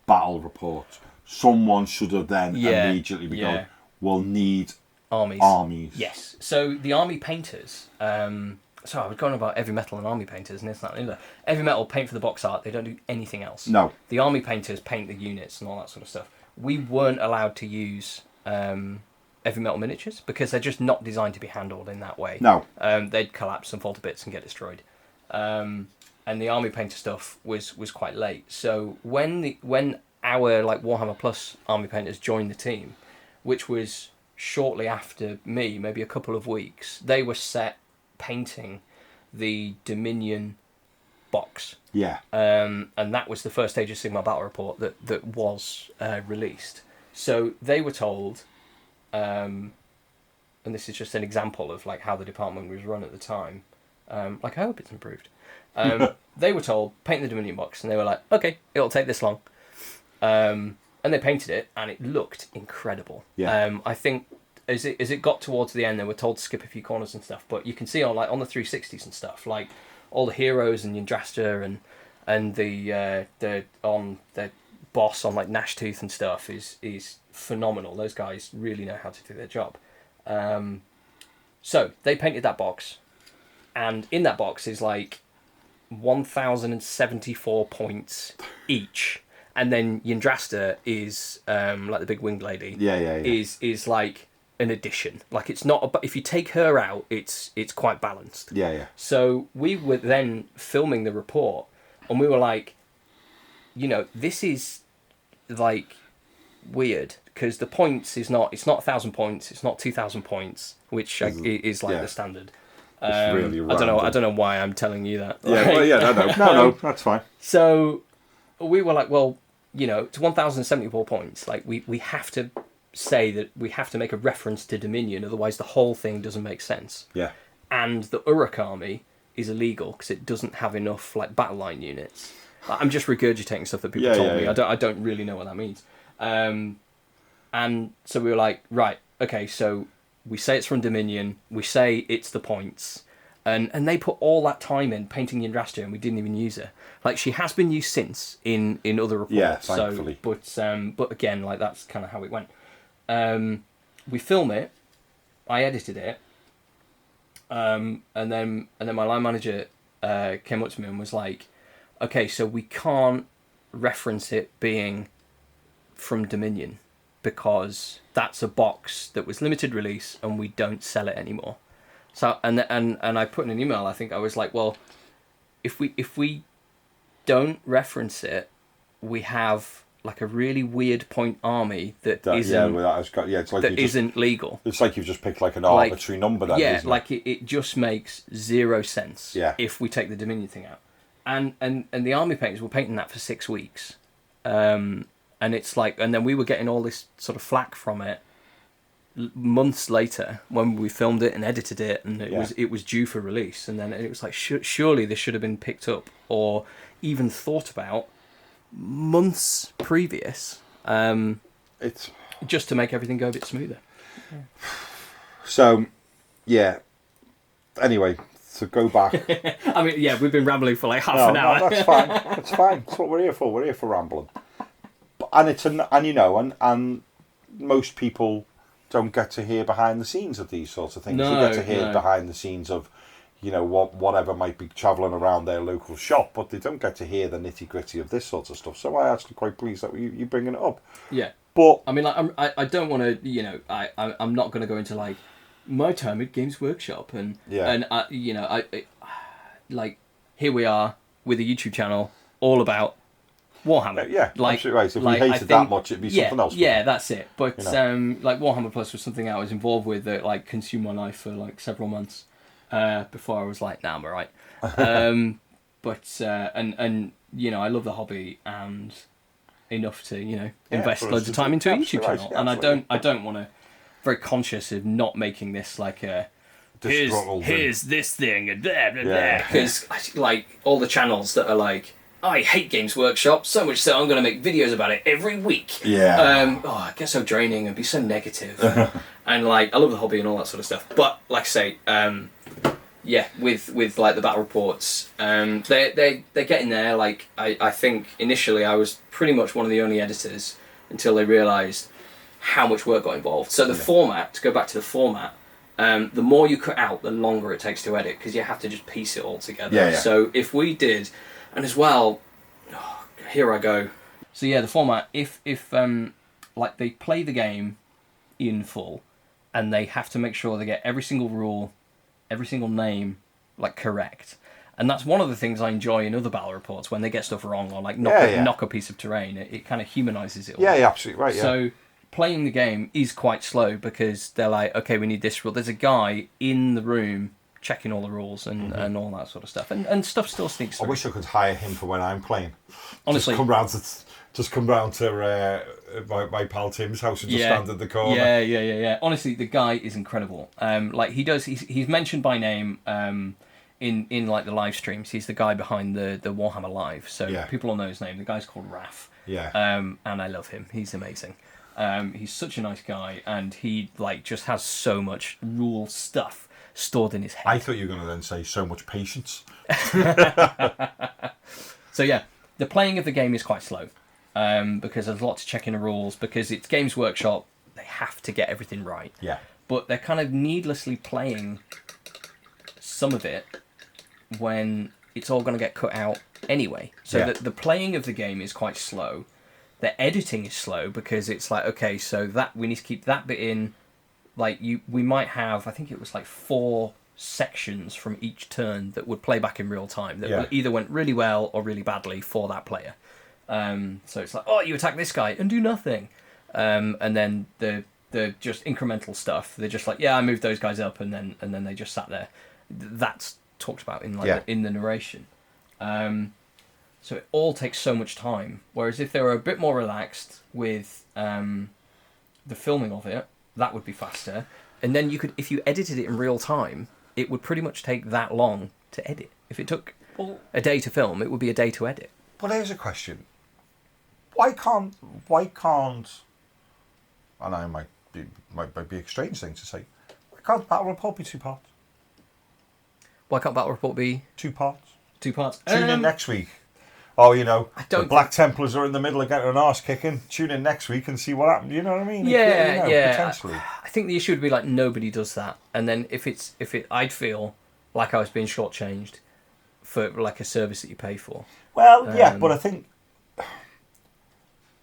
[SPEAKER 2] battle report, someone should have then immediately be going, we'll need Armies.
[SPEAKER 1] Yes. So the army painters. So I was going about heavy metal and army painters and this, that, and the other. Heavy metal paint for the box art. They don't do anything else.
[SPEAKER 2] No.
[SPEAKER 1] The army painters paint the units and all that sort of stuff. We weren't allowed to use heavy metal miniatures because they're just not designed to be handled in that way.
[SPEAKER 2] No.
[SPEAKER 1] They'd collapse and fall to bits and get destroyed. And the army painter stuff was quite late. So when our like Warhammer Plus army painters joined the team, which was shortly after me, maybe a couple of weeks, they were set painting the Dominion box.
[SPEAKER 2] Yeah.
[SPEAKER 1] And that was the first Age of Sigmar battle report that was released. So they were told, and this is just an example of like how the department was run at the time. Like I hope it's improved. They were told paint the Dominion box, and they were like, okay, it'll take this long. And they painted it, and it looked incredible.
[SPEAKER 2] Yeah.
[SPEAKER 1] I think as it got towards the end, they were told to skip a few corners and stuff. But you can see on the 360s and stuff, like all the heroes and Yndrasta and the boss on like Gnashtooth and stuff is phenomenal. Those guys really know how to do their job. So they painted that box, and in that box is like 1,074 points each. And then Yndrasta is like the big winged lady.
[SPEAKER 2] Yeah.
[SPEAKER 1] Is like an addition. Like it's not. If you take her out, it's quite balanced.
[SPEAKER 2] Yeah.
[SPEAKER 1] So we were then filming the report, and we were like, this is like weird because the points is not. It's not 1,000 points. It's not 2,000 points, which is like the standard.
[SPEAKER 2] It's really
[SPEAKER 1] I don't know why I'm telling you that.
[SPEAKER 2] Yeah. No, that's fine.
[SPEAKER 1] So we were like, well, it's 1,074 points. Like we have to say that we have to make a reference to Dominion, otherwise the whole thing doesn't make sense.
[SPEAKER 2] Yeah.
[SPEAKER 1] And the Uruk army is illegal because it doesn't have enough like battle line units. I'm just regurgitating stuff that people told me.
[SPEAKER 2] Yeah.
[SPEAKER 1] I don't really know what that means. And so we were like, right, okay, so we say it's from Dominion, we say it's the points, and they put all that time in painting Yndrasta, and we didn't even use her. Like she has been used since in other reports.
[SPEAKER 2] Yeah, thankfully.
[SPEAKER 1] So, but again, like that's kind of how it went. We film it, I edited it, and then my line manager came up to me and was like, okay, so we can't reference it being from Dominion because that's a box that was limited release and we don't sell it anymore. So and I put in an email, I think I was like, well, if we don't reference it, we have like a really weird point army that isn't legal.
[SPEAKER 2] It's like you've just picked like an arbitrary number. Then,
[SPEAKER 1] yeah,
[SPEAKER 2] isn't
[SPEAKER 1] like
[SPEAKER 2] it?
[SPEAKER 1] It just makes zero sense.
[SPEAKER 2] Yeah.
[SPEAKER 1] If we take the Dominion thing out, and the army painters were painting that for 6 weeks, and it's like, and then we were getting all this sort of flack from it months later when we filmed it and edited it, and it was due for release, and then it was like surely this should have been picked up or even thought about months previous,
[SPEAKER 2] it's
[SPEAKER 1] just to make everything go a bit smoother.
[SPEAKER 2] So anyway, to go back,
[SPEAKER 1] I mean, we've been rambling for like half an hour.
[SPEAKER 2] No, that's fine. That's fine. That's what we're here for. We're here for rambling. And most people don't get to hear behind the scenes of these sorts of things. You get to hear behind the scenes of whatever might be travelling around their local shop, but they don't get to hear the nitty gritty of this sort of stuff. So I'm actually quite pleased that you bringing it up.
[SPEAKER 1] Yeah,
[SPEAKER 2] but
[SPEAKER 1] I mean, like, I don't want to, I'm not going to go into like my time at Games Workshop and like here we are with a YouTube channel all about Warhammer.
[SPEAKER 2] Yeah,
[SPEAKER 1] like,
[SPEAKER 2] absolutely right. If we hated that much, it'd be something else.
[SPEAKER 1] Yeah, that's it. But like Warhammer Plus was something I was involved with that like consumed my life for like several months. Before I was like, nah, I'm alright. But I love the hobby and enough to invest loads of time into a YouTube channel. And I don't want to. Very conscious of not making this like a here's this thing and blah blah blah, because like all the channels that are like, I hate Games Workshop so much so I'm going to make videos about it every week.
[SPEAKER 2] Yeah.
[SPEAKER 1] It gets so draining and be so negative. And like I love the hobby and all that sort of stuff. But like I say, with like the battle reports, they're getting there. Like I think initially I was pretty much one of the only editors until they realised
[SPEAKER 3] how much work got involved. So the format, to go back to the format, the more you cut out, the longer it takes to edit, because you have to just piece it all together.
[SPEAKER 2] Yeah, yeah.
[SPEAKER 3] So if we did, and as well, here I go. So yeah, the format, if like they play the game in full, and they have to make sure they get every single rule, every single name, like, correct. And that's one of the things I enjoy in other battle reports, when they get stuff wrong or like knock a piece of terrain. It kind of humanises it all.
[SPEAKER 2] Yeah, absolutely right. Yeah.
[SPEAKER 3] So playing the game is quite slow, because they're like, okay, we need this rule. There's a guy in the room checking all the rules and all that sort of stuff. And stuff still sneaks through.
[SPEAKER 2] I wish I could hire him for when I'm playing.
[SPEAKER 3] Honestly.
[SPEAKER 2] Just come round to my pal Tim's house and just stand at the corner.
[SPEAKER 3] Yeah. Honestly, the guy is incredible. Like, he's mentioned by name in like the live streams. He's the guy behind the Warhammer Live, so people all know his name. The guy's called Raf.
[SPEAKER 2] Yeah.
[SPEAKER 3] And I love him. He's amazing. He's such a nice guy, and he like just has so much rule stuff stored in his head.
[SPEAKER 2] I thought you were going to then say so much patience.
[SPEAKER 3] So yeah, the playing of the game is quite slow, because there's a lot to check in the rules, because it's Games Workshop. They have to get everything right.
[SPEAKER 2] Yeah.
[SPEAKER 3] But they're kind of needlessly playing some of it when it's all going to get cut out anyway. So the playing of the game is quite slow. The editing is slow, because it's like, okay, so that we need to keep that bit in. Like, we might have, I think it was like 4 sections from each turn that would play back in real time that either went really well or really badly for that player. So it's like, oh, you attack this guy and do nothing. And then the just incremental stuff, they're just like, yeah, I moved those guys up, and then they just sat there. That's talked about in in the narration. So it all takes so much time. Whereas if they were a bit more relaxed with the filming of it, that would be faster. And then you could, if you edited it in real time, it would pretty much take that long to edit. If it took a day to film, it would be a day to edit.
[SPEAKER 2] Well, here's a question. Why can't, and I might be a strange thing to say, why can't Battle Report be 2 parts?
[SPEAKER 3] Why can't Battle Report be
[SPEAKER 2] 2 parts?
[SPEAKER 3] 2 parts?
[SPEAKER 2] Tune in next week. Oh, the Black Templars are in the middle of getting an arse kicking. Tune in next week and see what happens. You know what I mean?
[SPEAKER 3] Yeah.
[SPEAKER 2] Potentially.
[SPEAKER 3] I think the issue would be like nobody does that, and then if I'd feel like I was being shortchanged for like a service that you pay for.
[SPEAKER 2] Well, but I think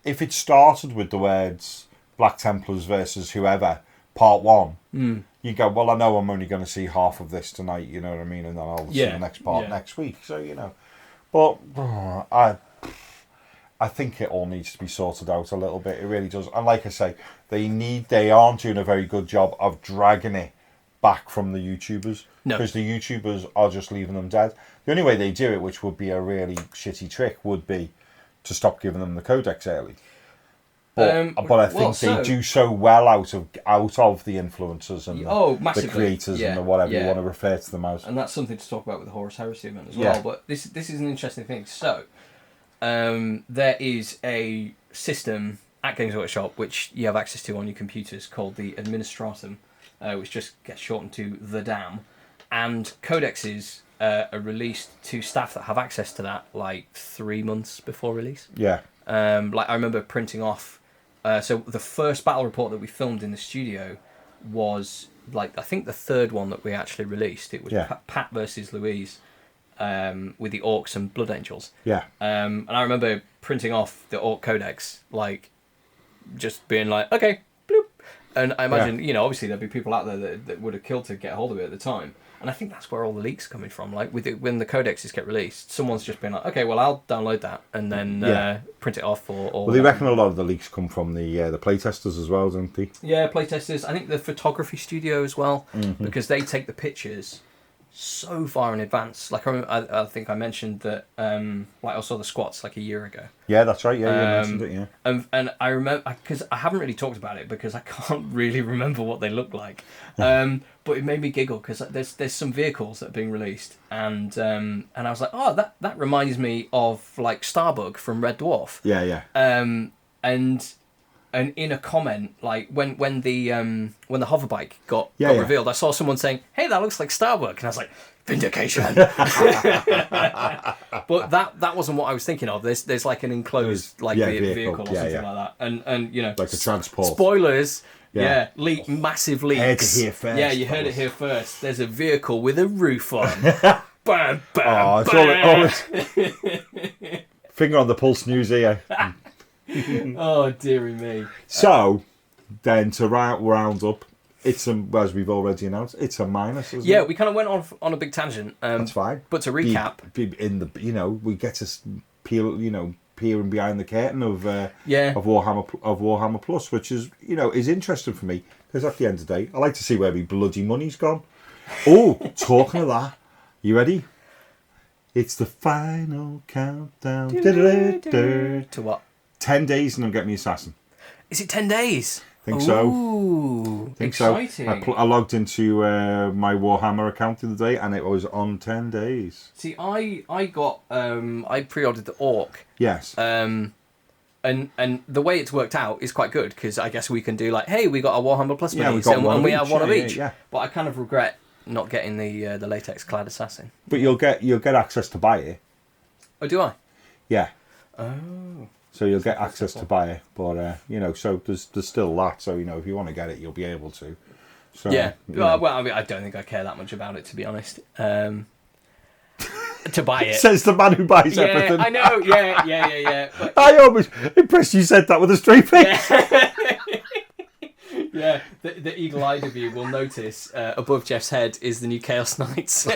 [SPEAKER 2] if it started with the words Black Templars versus whoever, part 1, you go, well, I know I'm only going to see half of this tonight. You know what I mean? And then I'll see the next part next week. So But I think it all needs to be sorted out a little bit. It really does. And like I say, they aren't doing a very good job of dragging it back from the YouTubers. No. Because the YouTubers are just leaving them dead. The only way they do it, which would be a really shitty trick, would be to stop giving them the codex early. But I think they do so well out of the influencers and the creators and the whatever you want to refer to them as.
[SPEAKER 3] And that's something to talk about with the Horus Heresy event as well. But this is an interesting thing. So there is a system at Games Workshop which you have access to on your computers called the Administratum, which just gets shortened to the DAM. And codexes are released to staff that have access to that like 3 months before release.
[SPEAKER 2] Yeah.
[SPEAKER 3] Like I remember printing off. So the first battle report that we filmed in the studio was like I think the 3rd one that we actually released. It was Pat versus Louise with the Orcs and Blood Angels.
[SPEAKER 2] Yeah.
[SPEAKER 3] And I remember printing off the Orc Codex, like just being like, okay, bloop. And I imagine obviously there'd be people out there that would have killed to get hold of it at the time. And I think that's where all the leaks are coming from. Like when the codexes get released, someone's just been like, okay, well, I'll download that and then print it off. Or
[SPEAKER 2] well, they reckon a lot of the leaks come from the playtesters as well, don't they?
[SPEAKER 3] Yeah, playtesters. I think the photography studio as well, because they take the pictures so far in advance. Like I think I mentioned that like I saw the squats like a year ago.
[SPEAKER 2] Yeah, that's right. Yeah, you mentioned it. Yeah.
[SPEAKER 3] And I remember because I haven't really talked about it because I can't really remember what they look like. But it made me giggle because there's some vehicles that are being released, and I was like, oh, that reminds me of like Starbug from Red Dwarf.
[SPEAKER 2] Yeah.
[SPEAKER 3] And And in a comment, like when the hoverbike got revealed, I saw someone saying, "Hey, that looks like Starbuck," and I was like, "Vindication." But that wasn't what I was thinking of. There's like an enclosed vehicle or something like that, and
[SPEAKER 2] like a transport.
[SPEAKER 3] Spoilers. Yeah, massive leaks.
[SPEAKER 2] Heard it here first.
[SPEAKER 3] Yeah, you heard it here first. There's a vehicle with a roof on. Bam, bam,
[SPEAKER 2] bam. Finger on the pulse news here.
[SPEAKER 3] Oh, dearie me.
[SPEAKER 2] So, then to round up, it's as we've already announced, it's a minus, isn't it?
[SPEAKER 3] Yeah, we kind of went on a big tangent.
[SPEAKER 2] That's fine.
[SPEAKER 3] But to recap,
[SPEAKER 2] we get to peering behind the curtain of Warhammer Plus, which is is interesting for me because at the end of the day, I like to see where my bloody money's gone. Oh, talking of that, you ready? It's the final countdown.
[SPEAKER 3] To what?
[SPEAKER 2] 10 days and I'm getting the assassin.
[SPEAKER 3] Is it 10 days?
[SPEAKER 2] I think so.
[SPEAKER 3] Ooh, exciting.
[SPEAKER 2] So. I logged into my Warhammer account the other day and it was on 10 days.
[SPEAKER 3] See, I pre-ordered the Orc.
[SPEAKER 2] Yes.
[SPEAKER 3] And the way it's worked out is quite good because I guess we can do like, hey, we got a Warhammer Plus minis and we have one of each.
[SPEAKER 2] Yeah.
[SPEAKER 3] But I kind of regret not getting the latex clad assassin.
[SPEAKER 2] But you'll get access to buy it.
[SPEAKER 3] Oh, do I?
[SPEAKER 2] Yeah.
[SPEAKER 3] Oh.
[SPEAKER 2] So you'll get access to buy it, but so there's still that. So if you want to get it, you'll be able to. So
[SPEAKER 3] yeah. Well, I mean, I don't think I care that much about it, to be honest. To buy it
[SPEAKER 2] says the man who buys everything.
[SPEAKER 3] I know. Yeah. But,
[SPEAKER 2] I almost impressed you said that with a straight face.
[SPEAKER 3] Yeah. The eagle-eyed of you will notice above Jeff's head is the new Chaos Knights.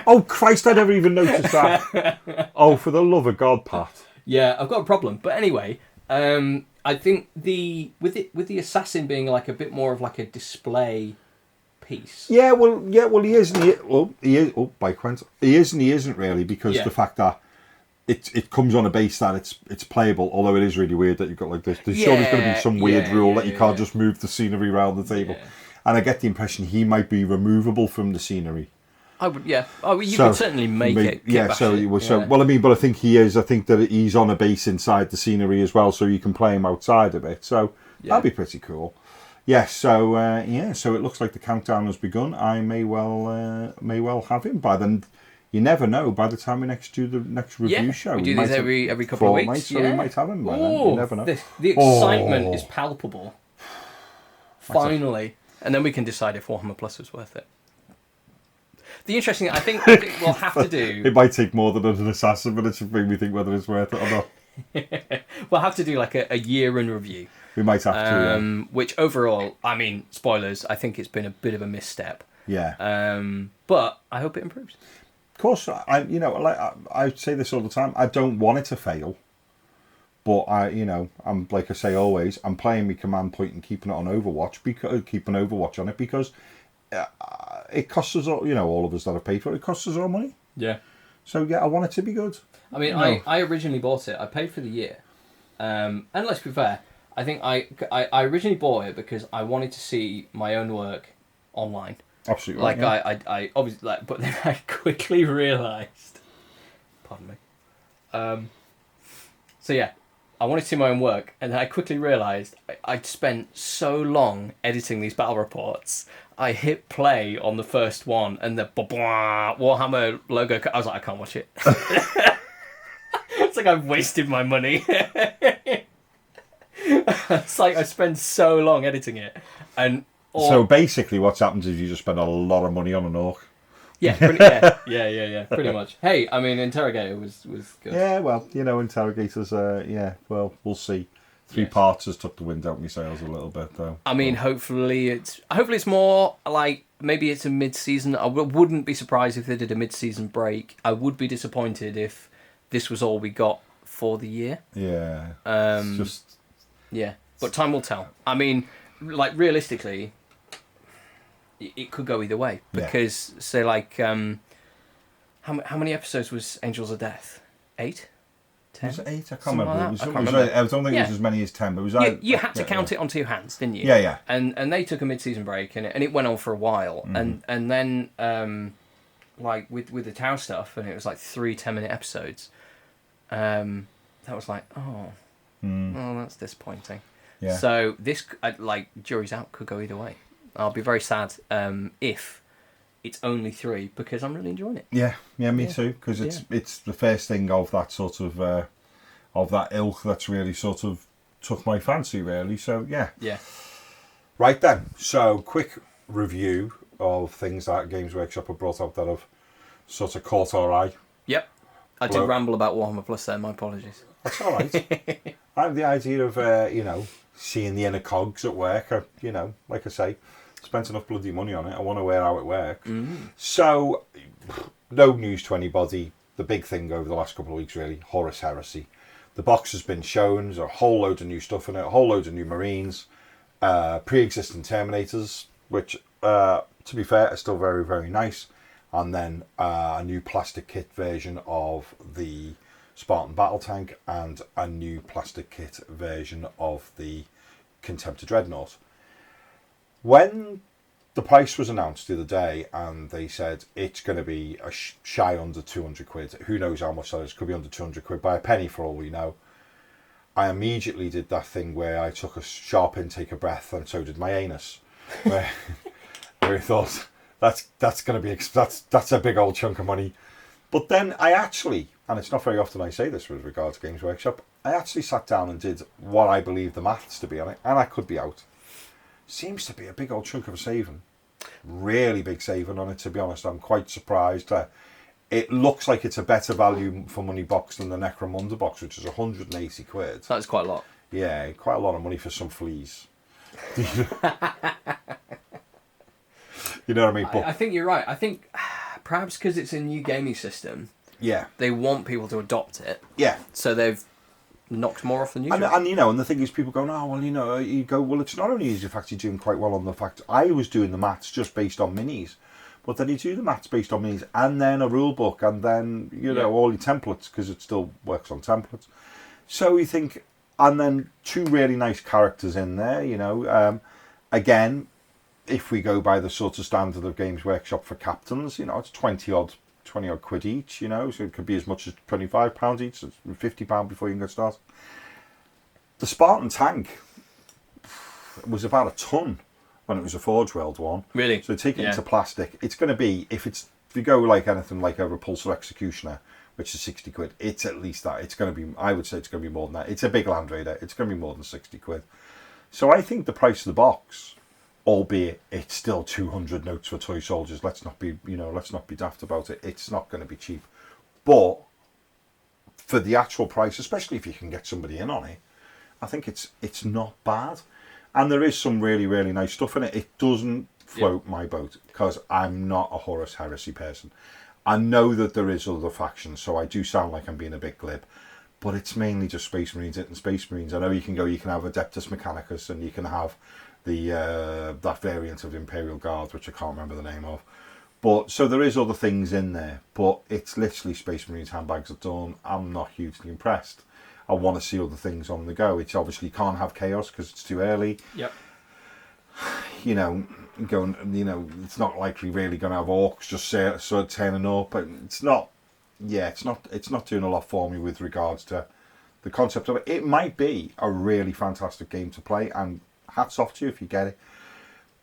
[SPEAKER 2] Oh Christ! I never even noticed that. Oh, for the love of God, Pat.
[SPEAKER 3] Yeah, I've got a problem. But anyway, I think with the assassin being like a bit more of like a display piece.
[SPEAKER 2] Yeah, well, he is and he is. Oh, by coincidence, he is and he isn't really because the fact that it comes on a base that it's playable. Although it is really weird that you've got like this. There's sure there's going to be some weird rule that you can't just move the scenery around the table. Yeah. And I get the impression he might be removable from the scenery.
[SPEAKER 3] I would, yeah. Oh, you could certainly make it.
[SPEAKER 2] Yeah, well, I mean, but I think he is. I think that he's on a base inside the scenery as well, so you can play him outside of it. So that'd be pretty cool. Yes. So so it looks like the countdown has begun. I may well have him by then. You never know. By the time we do the next review show,
[SPEAKER 3] we do these every couple of weeks.
[SPEAKER 2] So we might have him by then. You never know.
[SPEAKER 3] The excitement is palpable. Finally, and then we can decide if Warhammer Plus was worth it. The interesting thing, I think we'll have to do...
[SPEAKER 2] It might take more than an assassin, but it should make me think whether it's worth it or not.
[SPEAKER 3] We'll have to do like a year in review.
[SPEAKER 2] We might have to,
[SPEAKER 3] which overall, I mean, spoilers, I think it's been a bit of a misstep.
[SPEAKER 2] Yeah.
[SPEAKER 3] But I hope it improves.
[SPEAKER 2] Of course, I say this all the time, I don't want it to fail. But I'm like I say always, I'm playing my command point and keeping it on Overwatch, keeping Overwatch on it because... it costs us all, all of us that have paid for it, it costs us all money.
[SPEAKER 3] Yeah.
[SPEAKER 2] So, I want it to be good.
[SPEAKER 3] I mean, I originally bought it. I paid for the year. And let's be fair, I think I originally bought it because I wanted to see my own work online.
[SPEAKER 2] Absolutely.
[SPEAKER 3] Like, I obviously, but then I quickly realised... Pardon me. So, yeah. I wanted to see my own work, and then I quickly realised I'd spent so long editing these battle reports. I hit play on the first one, and the Warhammer logo. I was like, I can't watch it. It's like I've wasted my money. It's like I spent so long editing it, and
[SPEAKER 2] so basically, what's happened is you just spend a lot of money on an orc.
[SPEAKER 3] Yeah, pretty much. Hey, I mean, Interrogator was good.
[SPEAKER 2] Yeah, well, Interrogators, well, we'll see. Three parts has took the wind out of my sails a little bit, though.
[SPEAKER 3] I mean, hopefully it's more like, maybe it's a mid-season. I wouldn't be surprised if they did a mid-season break. I would be disappointed if this was all we got for the year.
[SPEAKER 2] Yeah.
[SPEAKER 3] It's just... Yeah, but time will tell. I mean, like, realistically... It could go either way because, say, like, how many episodes was Angels of Death? 8? 10?
[SPEAKER 2] Was it 8? I can't remember. I don't think it was as many as 10, but it was...
[SPEAKER 3] You had to count it onto your hands, didn't you?
[SPEAKER 2] Yeah.
[SPEAKER 3] And they took a mid-season break, and it went on for a while. Mm. And then, like, with the Tau stuff, and it was like 3 10-minute episodes, that was like, oh, that's disappointing.
[SPEAKER 2] Yeah.
[SPEAKER 3] So this, like, jury's out, could go either way. I'll be very sad if it's only 3, because I'm really enjoying it.
[SPEAKER 2] Yeah, me too. Because it's the first thing of that sort of that ilk that's really sort of took my fancy, really. So yeah. Right then. So quick review of things that Games Workshop have brought out that have sort of caught our eye.
[SPEAKER 3] Yep. I did ramble about Warhammer Plus there. My apologies.
[SPEAKER 2] That's all right. I have the idea of seeing the inner cogs at work. Like I say, spent enough bloody money on it. I want to wear how it works. So, no news to anybody. The big thing over the last couple of weeks, really, Horus Heresy. The box has been shown. There's a whole load of new stuff in it. A whole load of new Marines, pre-existing Terminators, which, to be fair, are still very, very nice. And then a new plastic kit version of the Spartan battle tank and a new plastic kit version of the Contemptor Dreadnought. When the price was announced the other day and they said it's going to be a shy under 200 quid, who knows how much that is, could be under 200 quid by a penny for all we know, I immediately did that thing where I took a sharp intake of breath, and so did my anus, where I thought, that's going to be, that's a big old chunk of money. But then I actually, and it's not very often I say this with regard to Games Workshop, I actually sat down and did what I believe the maths to be on it, and I could be out. Seems to be a big old chunk of a saving. Really big saving on it, to be honest. I'm quite surprised. It looks like it's a better value for money box than the Necromunda box, which is 180 quid.
[SPEAKER 3] That's quite a lot.
[SPEAKER 2] Yeah, quite a lot of money for some fleas. You know what I mean? But
[SPEAKER 3] I think you're right. I think perhaps because it's a new gaming system, they want people to adopt it.
[SPEAKER 2] Yeah.
[SPEAKER 3] So they've knocked more off than usual.
[SPEAKER 2] And the thing is, people go, you go, well, it's not only is the fact you're doing quite well on the fact I was doing the maths just based on minis, but then you do the maths based on minis, and then a rule book, and then all your templates, because it still works on templates. So you think, and then 2 really nice characters in there. Again, if we go by the sort of standard of Games Workshop for captains, it's 20 odd quid each, so it could be as much as £25 each, so £50 before you can get started. The Spartan tank was about a ton when it was a Forge World one.
[SPEAKER 3] Really?
[SPEAKER 2] So take it into plastic. It's going to be, if you go like anything like a Repulsor Executioner, which is 60 quid, it's at least that. It's going to be, I would say it's going to be more than that. It's a big Land Raider. It's going to be more than 60 quid. So I think the price of the box, albeit it's still 200 notes for toy soldiers, let's not be daft about it, it's not going to be cheap, but for the actual price, especially if you can get somebody in on it, I think it's not bad. And there is some really, really nice stuff in it. It doesn't float my boat, because I'm not a Horus Heresy person. I know that there is other factions, so I do sound like I'm being a bit glib, but it's mainly just Space Marines and Space Marines. I know you can have Adeptus Mechanicus, and you can have the that variant of Imperial Guard, which I can't remember the name of. But so there is other things in there, but it's literally Space Marines handbags at dawn. I'm not hugely impressed. I want to see other things on the go. It's obviously can't have Chaos because it's too early.
[SPEAKER 3] Yep.
[SPEAKER 2] It's not likely really going to have Orcs just sort of turning up, but it's not doing a lot for me with regards to the concept of it. It might be a really fantastic game to play, and hats off to you if you get it.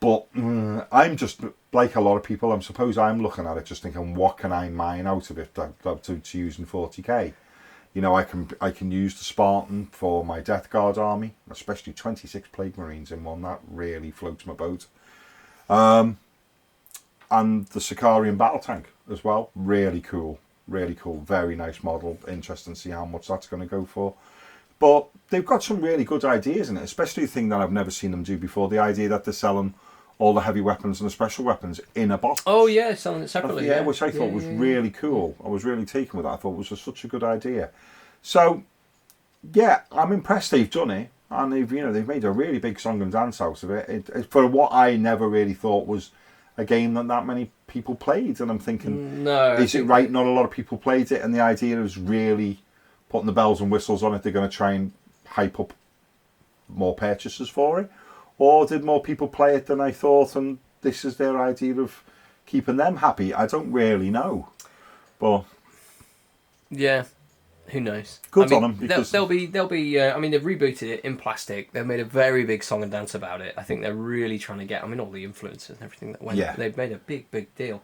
[SPEAKER 2] But I'm just, like a lot of people, I suppose I'm looking at it just thinking, what can I mine out of it to use in 40k? I can use the Spartan for my Death Guard army, especially 26 Plague Marines in one. That really floats my boat. And the Sicarian battle tank as well. Really cool. Very nice model. Interesting to see how much that's going to go for. But they've got some really good ideas in it, especially the thing that I've never seen them do before, the idea that they're selling all the heavy weapons and the special weapons in a box.
[SPEAKER 3] Oh, yeah, selling it separately.
[SPEAKER 2] Yeah, which I thought was really cool. I was really taken with that. I thought it was such a good idea. So, yeah, I'm impressed they've done it. And they've made a really big song and dance out of it. For what I never really thought was a game that many people played. And I'm thinking, is it right not a lot of people played it? And the idea is really putting the bells and whistles on it. They're going to try and hype up more purchases for it. Or did more people play it than I thought, and this is their idea of keeping them happy? I don't really know. But
[SPEAKER 3] yeah, Who knows?
[SPEAKER 2] Good on them.
[SPEAKER 3] They'll be. I mean, they've rebooted it in plastic. They've made a very big song and dance about it. I think they're really trying to get. I mean, all the influencers and everything that went.
[SPEAKER 2] Yeah.
[SPEAKER 3] They've made a big deal.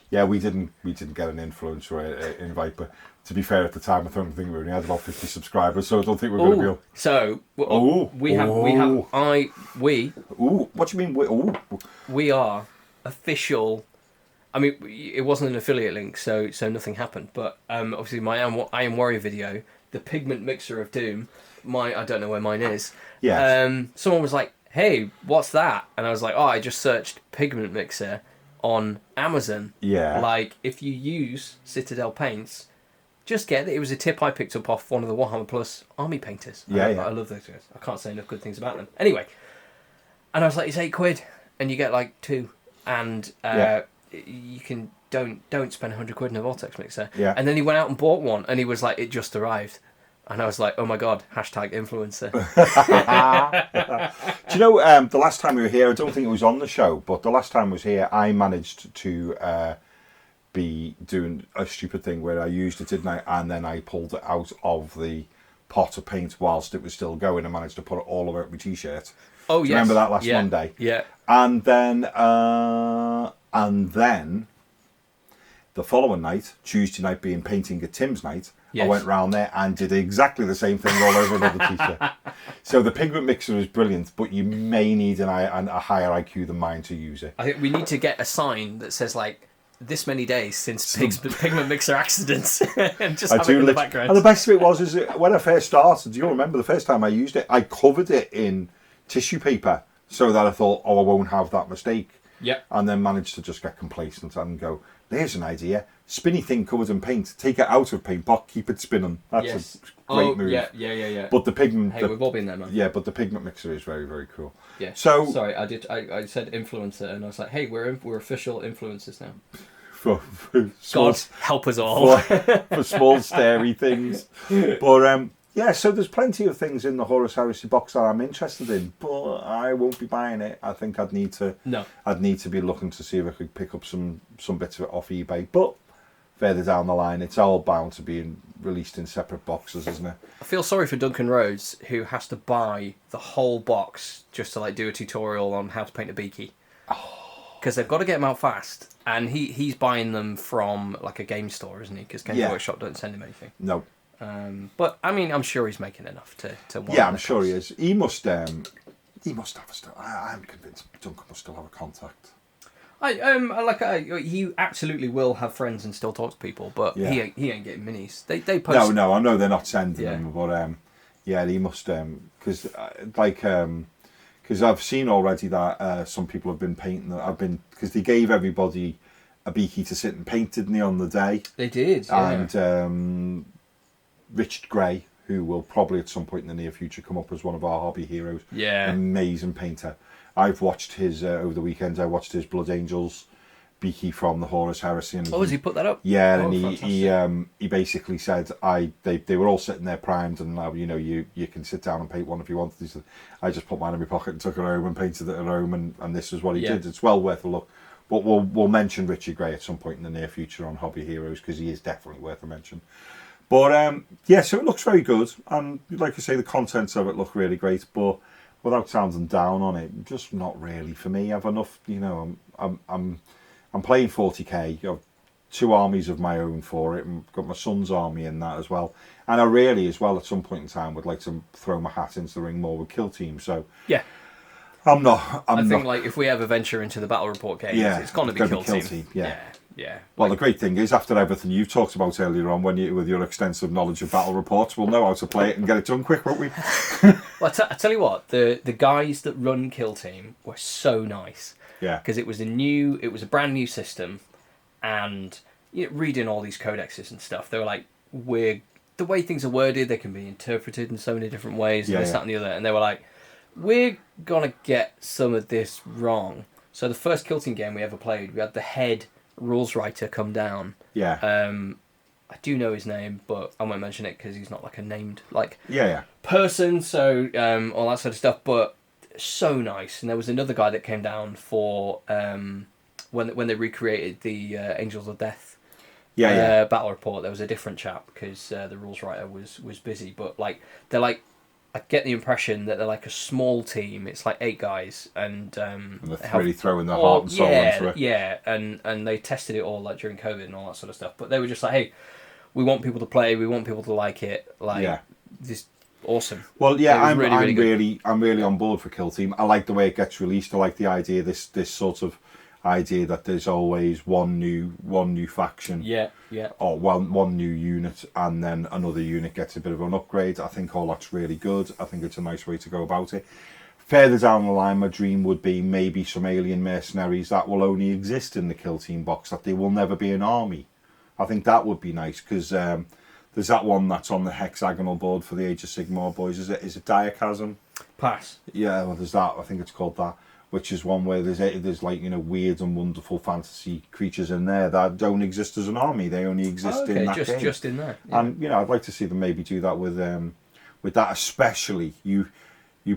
[SPEAKER 2] Yeah, we didn't get an influencer invite, but to be fair, at the time, I don't think we only had about 50 subscribers, so I don't think we're going to be able.
[SPEAKER 3] So we have.
[SPEAKER 2] Ooh, what do you mean?
[SPEAKER 3] We are official. I mean, it wasn't an affiliate link, so nothing happened. But obviously, my I Am Warrior video, the pigment mixer of doom. I don't know where mine is.
[SPEAKER 2] Yeah.
[SPEAKER 3] Someone was like, "Hey, what's that?" And I was like, "Oh, I just searched pigment mixer on Amazon."
[SPEAKER 2] Yeah.
[SPEAKER 3] Like, if you use Citadel paints, just get it. It was a tip I picked up off one of the Warhammer Plus army painters.
[SPEAKER 2] Yeah,
[SPEAKER 3] I love those guys. I can't say enough good things about them. Anyway, and I was like, it's £8, and you get like 2, and you can don't spend £100 in a vortex mixer.
[SPEAKER 2] Yeah.
[SPEAKER 3] And then he went out and bought one, and he was like, it just arrived. And I was like, oh my god, #influencer.
[SPEAKER 2] Do you know, the last time we were here, I don't think it was on the show, but the last time I was here, I managed to be doing a stupid thing where I used it, didn't I? And then I pulled it out of the pot of paint whilst it was still going and managed to put it all over my t-shirt.
[SPEAKER 3] Oh, yes.
[SPEAKER 2] Remember that last Monday?
[SPEAKER 3] Yeah.
[SPEAKER 2] And then the following night, Tuesday night being painting at Tim's night,
[SPEAKER 3] yes.
[SPEAKER 2] I went round there and did exactly the same thing all over another t-shirt. So the pigment mixer is brilliant, but you may need a higher IQ than mine to use it.
[SPEAKER 3] I think we need to get a sign that says like, this many days since pigment mixer accidents, and just have it in the background.
[SPEAKER 2] And the best of it was, when I first started, do you remember the first time I used it, I covered it in tissue paper so that I thought, I won't have that mistake.
[SPEAKER 3] Yeah.
[SPEAKER 2] And then managed to just get complacent and go, there's an idea. Spinny thing covered in paint. Take it out of paint pot, keep it spinning. That's a great move.
[SPEAKER 3] Yeah.
[SPEAKER 2] But the pigment...
[SPEAKER 3] Hey, we've all been there, man.
[SPEAKER 2] Yeah, but the pigment mixer is very, very cool.
[SPEAKER 3] Yeah.
[SPEAKER 2] So...
[SPEAKER 3] Sorry, I said influencer, and I was like, hey, we're official influencers now.
[SPEAKER 2] For small,
[SPEAKER 3] God help us all.
[SPEAKER 2] for small, starey things. But, yeah, so there's plenty of things in the Horus Heresy box that I'm interested in, but I won't be buying it. I think I'd need to...
[SPEAKER 3] No.
[SPEAKER 2] I'd need to be looking to see if I could pick up some bits of it off eBay. But further down the line, it's all bound to being released in separate boxes, isn't it?
[SPEAKER 3] I feel sorry for Duncan Rhodes, who has to buy the whole box just to like do a tutorial on how to paint a beaky. Because they've got to get them out fast, and he's buying them from like a game store, isn't he? Because Games Workshop don't send him anything.
[SPEAKER 2] No.
[SPEAKER 3] But I mean, I'm sure he's making enough to
[SPEAKER 2] Yeah, I'm sure he is. He must have still. I'm convinced Duncan must still have a contact.
[SPEAKER 3] He absolutely will have friends and still talk to people, but he ain't getting minis. They post.
[SPEAKER 2] No, I know they're not sending them, but he must because because I've seen already that some people have been painting. Because they gave everybody a beaky to sit and paint, didn't they, on the day?
[SPEAKER 3] They did, yeah.
[SPEAKER 2] And Richard Gray, who will probably at some point in the near future come up as one of our hobby heroes.
[SPEAKER 3] Yeah.
[SPEAKER 2] Amazing painter. I've watched his, over the weekend, I watched his Blood Angels beaky from the Horus Heresy. And
[SPEAKER 3] has he put that up?
[SPEAKER 2] Yeah, and he basically said, they were all sitting there primed, and you can sit down and paint one if you want. He said, I just put mine in my pocket and took it home and painted it at home, and this is what he did. It's well worth a look. But we'll mention Richard Gray at some point in the near future on Hobby Heroes, because he is definitely worth a mention. But so it looks very good, and like I say, the contents of it look really great. But without sounding down on it, just not really for me. I've enough, I'm playing 40k. I've 2 armies of my own for it, and got my son's army in that as well. And I really, as well, at some point in time, would like to throw my hat into the ring more with Kill Team. So
[SPEAKER 3] yeah.
[SPEAKER 2] I
[SPEAKER 3] think like if we ever venture into the Battle Report games, it's going to be Kill Team. Yeah.
[SPEAKER 2] Well, the great thing is, after everything you've talked about earlier on, with your extensive knowledge of battle reports, we'll know how to play it and get it done quick, won't we?
[SPEAKER 3] Well, I tell you what, the guys that run Kill Team were so nice.
[SPEAKER 2] Yeah.
[SPEAKER 3] Because it was a brand new system, and reading all these codexes and stuff, they were like, the way things are worded, they can be interpreted in so many different ways, and this, that, and the other, and they were like, we're gonna get some of this wrong. So the first Kill Team game we ever played, we had the head rules writer come down.
[SPEAKER 2] Yeah.
[SPEAKER 3] I do know his name, but I won't mention it because he's not like a named person. So all that sort of stuff. But so nice. And there was another guy that came down for when they recreated the Angels of Death battle report, there was a different chap because the rules writer was busy. But like they're like, I get the impression that they're like a small team. It's like 8 guys, and
[SPEAKER 2] they're really throwing their heart and soul into it.
[SPEAKER 3] Yeah, and they tested it all like during COVID and all that sort of stuff. But they were just like, hey, we want people to play, we want people to like it, like just awesome.
[SPEAKER 2] Well, yeah, I'm really on board for Kill Team. I like the way it gets released. I like the idea, this sort of idea that there's always one new faction, or one new unit, and then another unit gets a bit of an upgrade. I think all that's really good. I think it's a nice way to go about it. Further down the line, my dream would be maybe some alien mercenaries that will only exist in the Kill Team box, that they will never be an army. I think that would be nice, because there's that one that's on the hexagonal board for the Age of Sigmar boys. Is it Diachasm?
[SPEAKER 3] Pass.
[SPEAKER 2] Yeah, well, there's that. I think it's called that. Which is one where there's like, you know, weird and wonderful fantasy creatures in there that don't exist as an army. They only exist in that game.
[SPEAKER 3] Just in there. Yeah.
[SPEAKER 2] And you know, I'd like to see them maybe do that with that. Especially you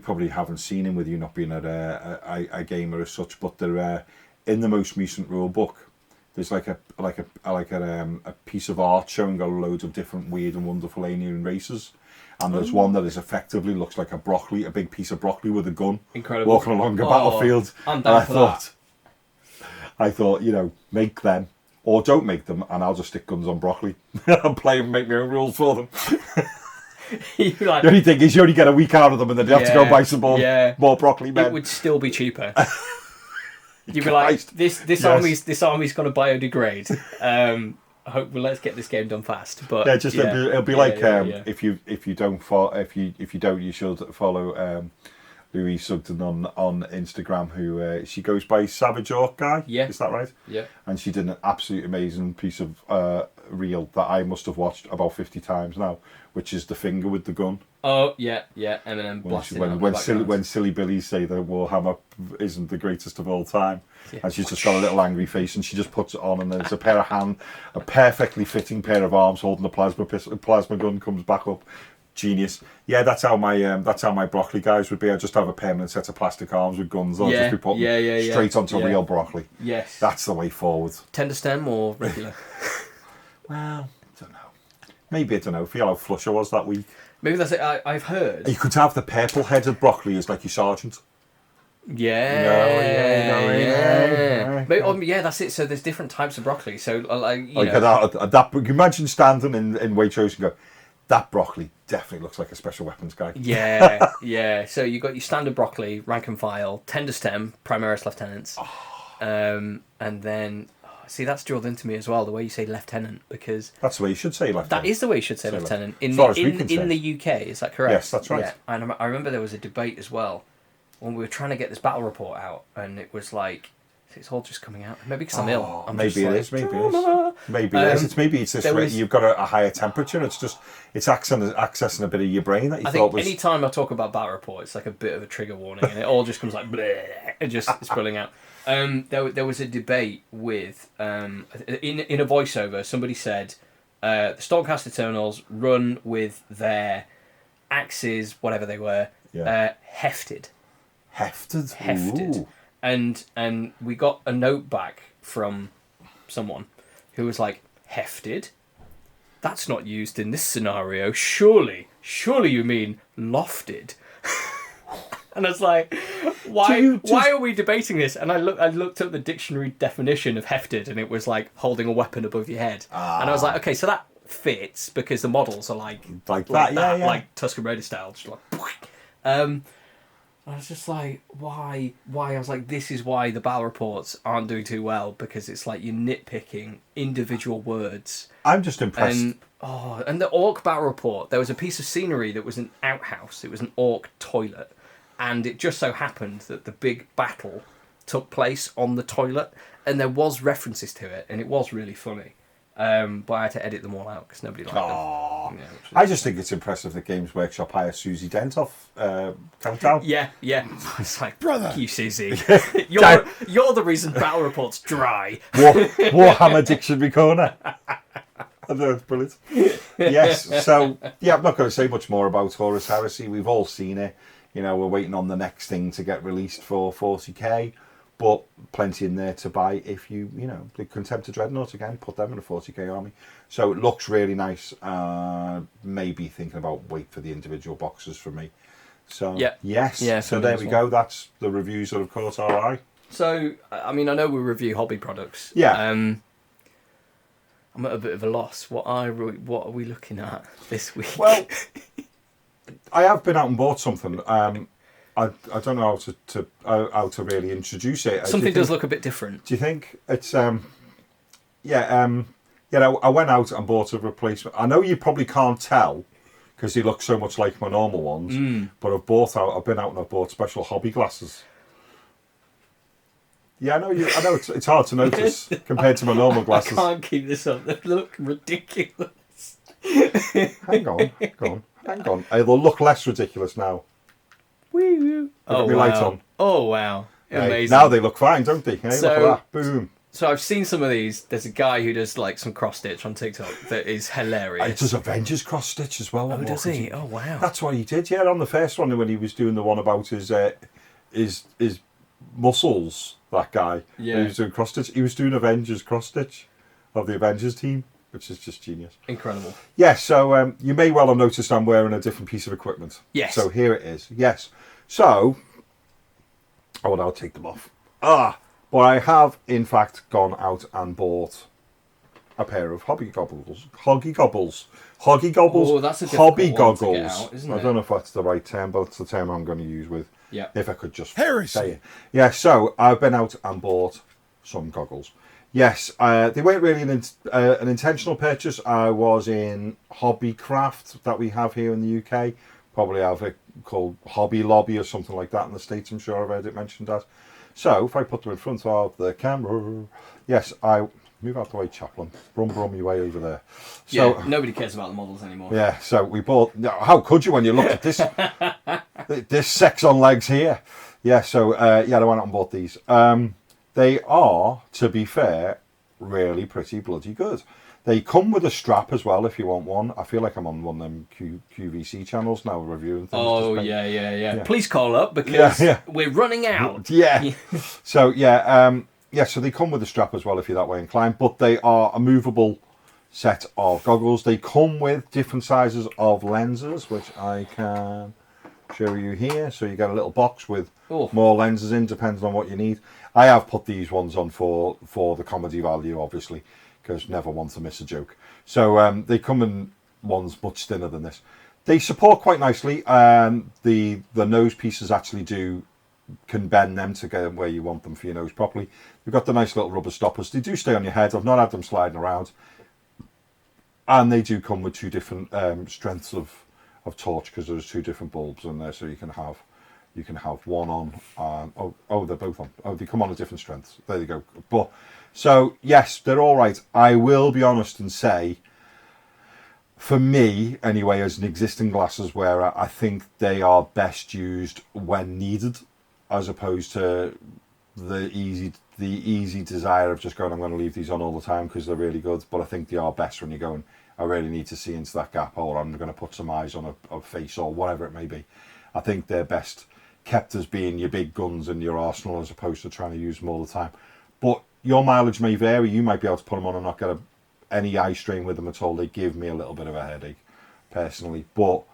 [SPEAKER 2] probably haven't seen him with you not being a gamer as such, but they're in the most recent rule book. There's like a piece of art showing a load of different weird and wonderful alien races. And there's one that is effectively looks like a big piece of broccoli with a gun.
[SPEAKER 3] Incredible.
[SPEAKER 2] Walking along a battlefield.
[SPEAKER 3] I'm down for that.
[SPEAKER 2] I thought, you know, make them. Or don't make them, and I'll just stick guns on broccoli. and play and make my own rules for them. The only thing is you only get a week out of them, and then you have to go buy some more broccoli men.
[SPEAKER 3] It would still be cheaper. You'd be like, this army's going to biodegrade. Let's get this game done fast. But
[SPEAKER 2] it'll be like if you don't follow, if you don't, you should follow Louise Sugden on Instagram, who she goes by Savage Orc Guy.
[SPEAKER 3] Yeah,
[SPEAKER 2] is that right?
[SPEAKER 3] Yeah.
[SPEAKER 2] And she did an absolutely amazing piece of reel that I must have watched about 50 times now, which is the finger with the gun.
[SPEAKER 3] Oh yeah, Eminem blasting
[SPEAKER 2] when silly Billies say that Warhammer isn't the greatest of all time, and she's just got a little angry face, and she just puts it on, and then it's a perfectly fitting pair of arms holding the plasma gun comes back up. Genius. Yeah, that's how my broccoli guys would be. I just have a permanent set of plastic arms with guns. I'll just be putting straight onto real broccoli.
[SPEAKER 3] Yes,
[SPEAKER 2] that's the way forward.
[SPEAKER 3] Tender stem or regular?
[SPEAKER 2] Well, I don't know. Maybe, I don't know. Feel how flush I was that week.
[SPEAKER 3] Maybe that's it. I've heard.
[SPEAKER 2] You could have the purple-headed broccoli as like your sergeant.
[SPEAKER 3] Yeah. Maybe, that's it. So there's different types of broccoli. So
[SPEAKER 2] that. You imagine standing in Waitrose and go, that broccoli definitely looks like a special weapons guy.
[SPEAKER 3] Yeah. So you got your standard broccoli, rank and file, tender stem, Primaris lieutenants, and then. See, that's drilled into me as well, the way you say lieutenant, because...
[SPEAKER 2] That's the way you should say lieutenant.
[SPEAKER 3] That is the way you should say lieutenant. In the UK, is that correct?
[SPEAKER 2] Yes, that's right. Yeah.
[SPEAKER 3] And I remember there was a debate as well, when we were trying to get this battle report out, and it was like, it's all just coming out. Maybe because I'm ill.
[SPEAKER 2] Maybe it is. Maybe it's this way. You've got a higher temperature. It's accessing a bit of your brain that you thought was...
[SPEAKER 3] Any time I talk about battle report, it's like a bit of a trigger warning, and it all just comes like, bleh, it's spilling out. There was a debate with in a voiceover. Somebody said the Stormcast Eternals run with their axes, whatever they were, hefted.
[SPEAKER 2] Hefted. Ooh.
[SPEAKER 3] And we got a note back from someone who was like, hefted? That's not used in this scenario. Surely you mean lofted. And I was like, why are we debating this? And I looked up the dictionary definition of hefted, and it was like holding a weapon above your head. And I was like, okay, so that fits because the models are like Tusken Raider style. Just like, I was just like, why? I was like, this is why the battle reports aren't doing too well, because it's like you're nitpicking individual words.
[SPEAKER 2] I'm just impressed.
[SPEAKER 3] And the orc battle report, there was a piece of scenery that was an outhouse. It was an orc toilet. And it just so happened that the big battle took place on the toilet, and there was references to it, and it was really funny. But I had to edit them all out because nobody liked them. Yeah,
[SPEAKER 2] I just think it's impressive that Games Workshop hires Susie Dent off Countdown.
[SPEAKER 3] Yeah. It's like, brother, you Susie, you're the reason battle report's dry.
[SPEAKER 2] Warhammer Dictionary Corner. That's brilliant. Yes. So I'm not going to say much more about Horus Heresy. We've all seen it. You know, we're waiting on the next thing to get released for 40k. but plenty in there to buy if you the Contemptor Dreadnought again, put them in a 40k army. So it looks really nice. Maybe thinking about wait for the individual boxes for me. So yes, so there we go. That's the reviews that have caught our eye.
[SPEAKER 3] So I mean, I know we review hobby products.
[SPEAKER 2] Yeah.
[SPEAKER 3] I'm at a bit of a loss. What are we looking at this week?
[SPEAKER 2] Well, I have been out and bought something. I don't know how to really introduce it.
[SPEAKER 3] Something does look a bit different.
[SPEAKER 2] Do you think it's I went out and bought a replacement. I know you probably can't tell because they look so much like my normal ones. But I've been out and I've bought special hobby glasses. Yeah, I know it's hard to notice compared to my normal glasses.
[SPEAKER 3] I can't keep this up. They look ridiculous.
[SPEAKER 2] Hang on. They'll look less ridiculous now.
[SPEAKER 3] Woo! Oh wow!
[SPEAKER 2] Light on.
[SPEAKER 3] Oh wow! Amazing.
[SPEAKER 2] Now they look fine, don't they? Hey,
[SPEAKER 3] So,
[SPEAKER 2] look at that! Boom.
[SPEAKER 3] So I've seen some of these. There's a guy who does like some cross stitch on TikTok that is hilarious.
[SPEAKER 2] It does Avengers cross stitch as well.
[SPEAKER 3] Oh, does he? Oh wow!
[SPEAKER 2] That's what he did. Yeah, on the first one when he was doing the one about his muscles. That guy.
[SPEAKER 3] Yeah.
[SPEAKER 2] He was doing cross stitch. He was doing Avengers cross stitch of the Avengers team, which is just genius.
[SPEAKER 3] Incredible.
[SPEAKER 2] Yeah. So you may well have noticed I'm wearing a different piece of equipment.
[SPEAKER 3] Yes.
[SPEAKER 2] So here it is. Yes. So. Oh, and I'll take them off. But I have, in fact, gone out and bought a pair of hobby goggles.
[SPEAKER 3] Oh, that's a difficult
[SPEAKER 2] hobby
[SPEAKER 3] one to
[SPEAKER 2] goggles.
[SPEAKER 3] get out, isn't it?
[SPEAKER 2] I don't know if that's the right term, but it's the term I'm going to use with.
[SPEAKER 3] Yeah.
[SPEAKER 2] If I could just
[SPEAKER 4] Heresy.
[SPEAKER 2] say it. Yeah, so I've been out and bought some goggles. Yes, they weren't really an intentional purchase. I was in Hobbycraft that we have here in the UK. Probably have it called Hobby Lobby or something like that in the States. I'm sure I've heard it mentioned as. So if I put them in front of the camera, yes, I move out the way, Chaplain. Brum your way over there. So,
[SPEAKER 3] yeah, nobody cares about the models anymore.
[SPEAKER 2] Yeah, so we bought. How could you when you look at this? This sex on legs here. Yeah, so I went out and bought these. They are, to be fair, really pretty bloody good. They come with a strap as well if you want one. I feel like I'm on one of them QVC channels now reviewing things.
[SPEAKER 3] Oh, yeah. Please call up because we're running out.
[SPEAKER 2] Yeah. So, so they come with a strap as well if you're that way inclined. But they are a movable set of goggles. They come with different sizes of lenses, which I can show you here. So you get a little box with more lenses in, depending on what you need. I have put these ones on for the comedy value, obviously, because never want to miss a joke. So they come in ones much thinner than this. They support quite nicely. The nose pieces actually can bend them to get where you want them for your nose properly. You've got the nice little rubber stoppers. They do stay on your head. I've not had them sliding around. And they do come with two different strengths of torch, because there's two different bulbs in there, so you can have one on. They're both on. Oh, they come on at different strengths. There you go. But so yes, they're all right. I will be honest and say, for me anyway, as an existing glasses wearer, I think they are best used when needed, as opposed to the easy desire of just going, I'm going to leave these on all the time because they're really good. But I think they are best when you're going, I really need to see into that gap, or I'm going to put some eyes on a face, or whatever it may be. I think they're best kept as being your big guns in your arsenal, as opposed to trying to use them all the time. But your mileage may vary. You might be able to put them on and not get any eye strain with them at all. They give me a little bit of a headache, personally. But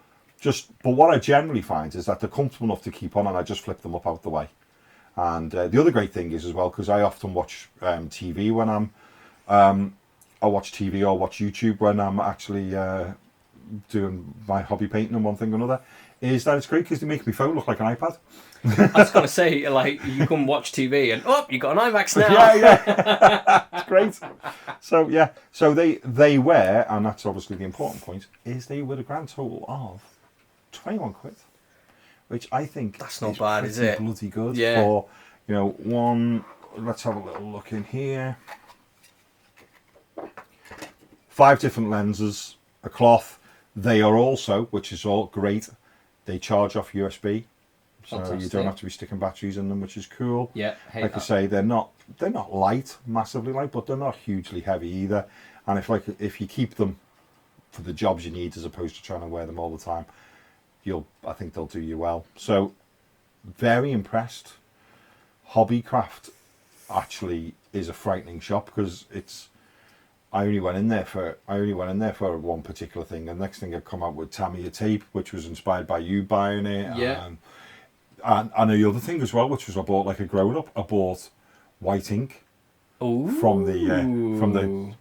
[SPEAKER 2] what I generally find is that they're comfortable enough to keep on, and I just flip them up out the way. And the other great thing is as well, because I often watch TV when I watch TV or watch YouTube when I'm actually doing my hobby painting and one thing or another, is that it's great because they make my phone look like an iPad.
[SPEAKER 3] I was going to say, like, you can watch TV and, you got an IMAX now.
[SPEAKER 2] Yeah. It's great. So, yeah. So they wear, and that's obviously the important point, is they were a grand total of 21 quid. Which I think
[SPEAKER 3] that's not bad, is it?
[SPEAKER 2] Bloody good.
[SPEAKER 3] Yeah.
[SPEAKER 2] For, one, let's have a little look in here. 5 different lenses, a cloth. They are also, which is all great, they charge off USB. So
[SPEAKER 3] Fantastic.
[SPEAKER 2] You don't have to be sticking batteries in them, which is cool.
[SPEAKER 3] Yeah.
[SPEAKER 2] Like I say, they're not light, massively light, but they're not hugely heavy either. And if you keep them for the jobs you need, as opposed to trying to wear them all the time, I think they'll do you well. So very impressed. Hobbycraft actually is a frightening shop because it's. I only went in there for one particular thing, and the next thing I come out with Tamiya tape, which was inspired by you buying it.
[SPEAKER 3] Yeah.
[SPEAKER 2] And the other thing as well, which was I bought like a grown up. I bought white ink.
[SPEAKER 3] Ooh.
[SPEAKER 2] From the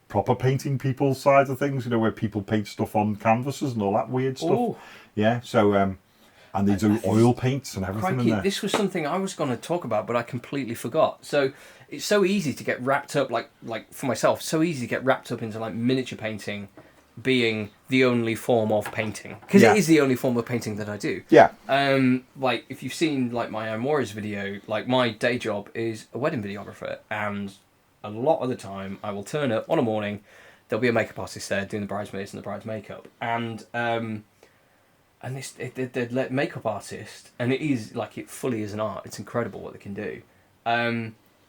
[SPEAKER 2] proper painting people side of things, where people paint stuff on canvases and all that weird stuff.
[SPEAKER 3] Ooh.
[SPEAKER 2] Yeah. So and they do oil paints and everything.
[SPEAKER 3] Crikey,
[SPEAKER 2] in there.
[SPEAKER 3] this was something I was going to talk about, but I completely forgot. So it's so easy to get wrapped up, like for myself, so easy to get wrapped up into like miniature painting being the only form of painting, because it is the only form of painting that I do.
[SPEAKER 2] Yeah.
[SPEAKER 3] Like if you've seen like my Amora's video, like my day job is a wedding videographer, and a lot of the time I will turn up on a morning, there'll be a makeup artist there doing the bridesmaids and the bride's makeup, and the makeup artist, and it is like it fully is an art. It's incredible what they can do.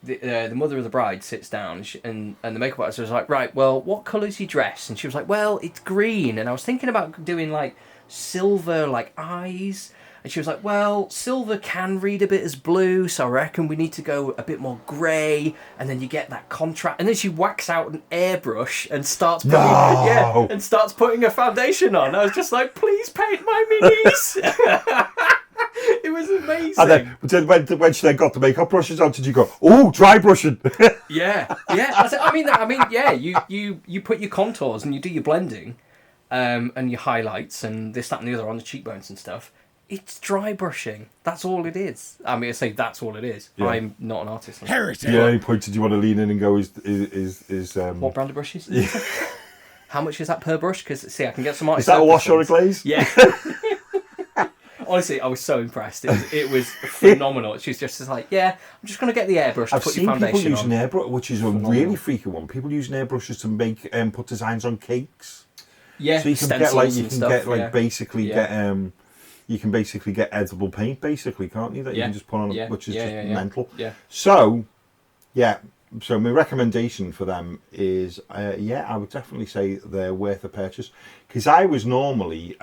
[SPEAKER 3] The mother of the bride sits down and the makeup artist was like, right, well, what colour's your dress? And she was like, well, it's green. And I was thinking about doing like silver, like eyes. And she was like, well, silver can read a bit as blue, so I reckon we need to go a bit more grey, and then you get that contrast. And then she whacks out an airbrush and starts putting a foundation on. I was just like, please paint my minis. It was amazing.
[SPEAKER 2] And then when she then got the makeup brushes on, did you go, oh, dry brushing?
[SPEAKER 3] Yeah. I mean, yeah. You put your contours and you do your blending, and your highlights and this, that, and the other on the cheekbones and stuff. It's dry brushing. That's all it is. I mean, I say that's all it is. Yeah. I'm not an artist.
[SPEAKER 2] Heretic. Yeah, he pointed. You want to lean in and go? Is
[SPEAKER 3] what brand of brushes? Yeah. How much is that per brush? Because see, I can get some.
[SPEAKER 2] Is that a wash or a glaze?
[SPEAKER 3] Yeah. Honestly, I was so impressed. It was phenomenal. She's just like, yeah, I'm just going to get the airbrush to put your foundation on.
[SPEAKER 2] I've seen people using airbrush, which is a really freaky one. People using airbrushes to make put designs on cakes.
[SPEAKER 3] Yeah,
[SPEAKER 2] so you can basically get edible paint, basically, can't you? That you can just put on, which is mental. Yeah. So, So my recommendation for them is, I would definitely say they're worth a purchase. Because I was normally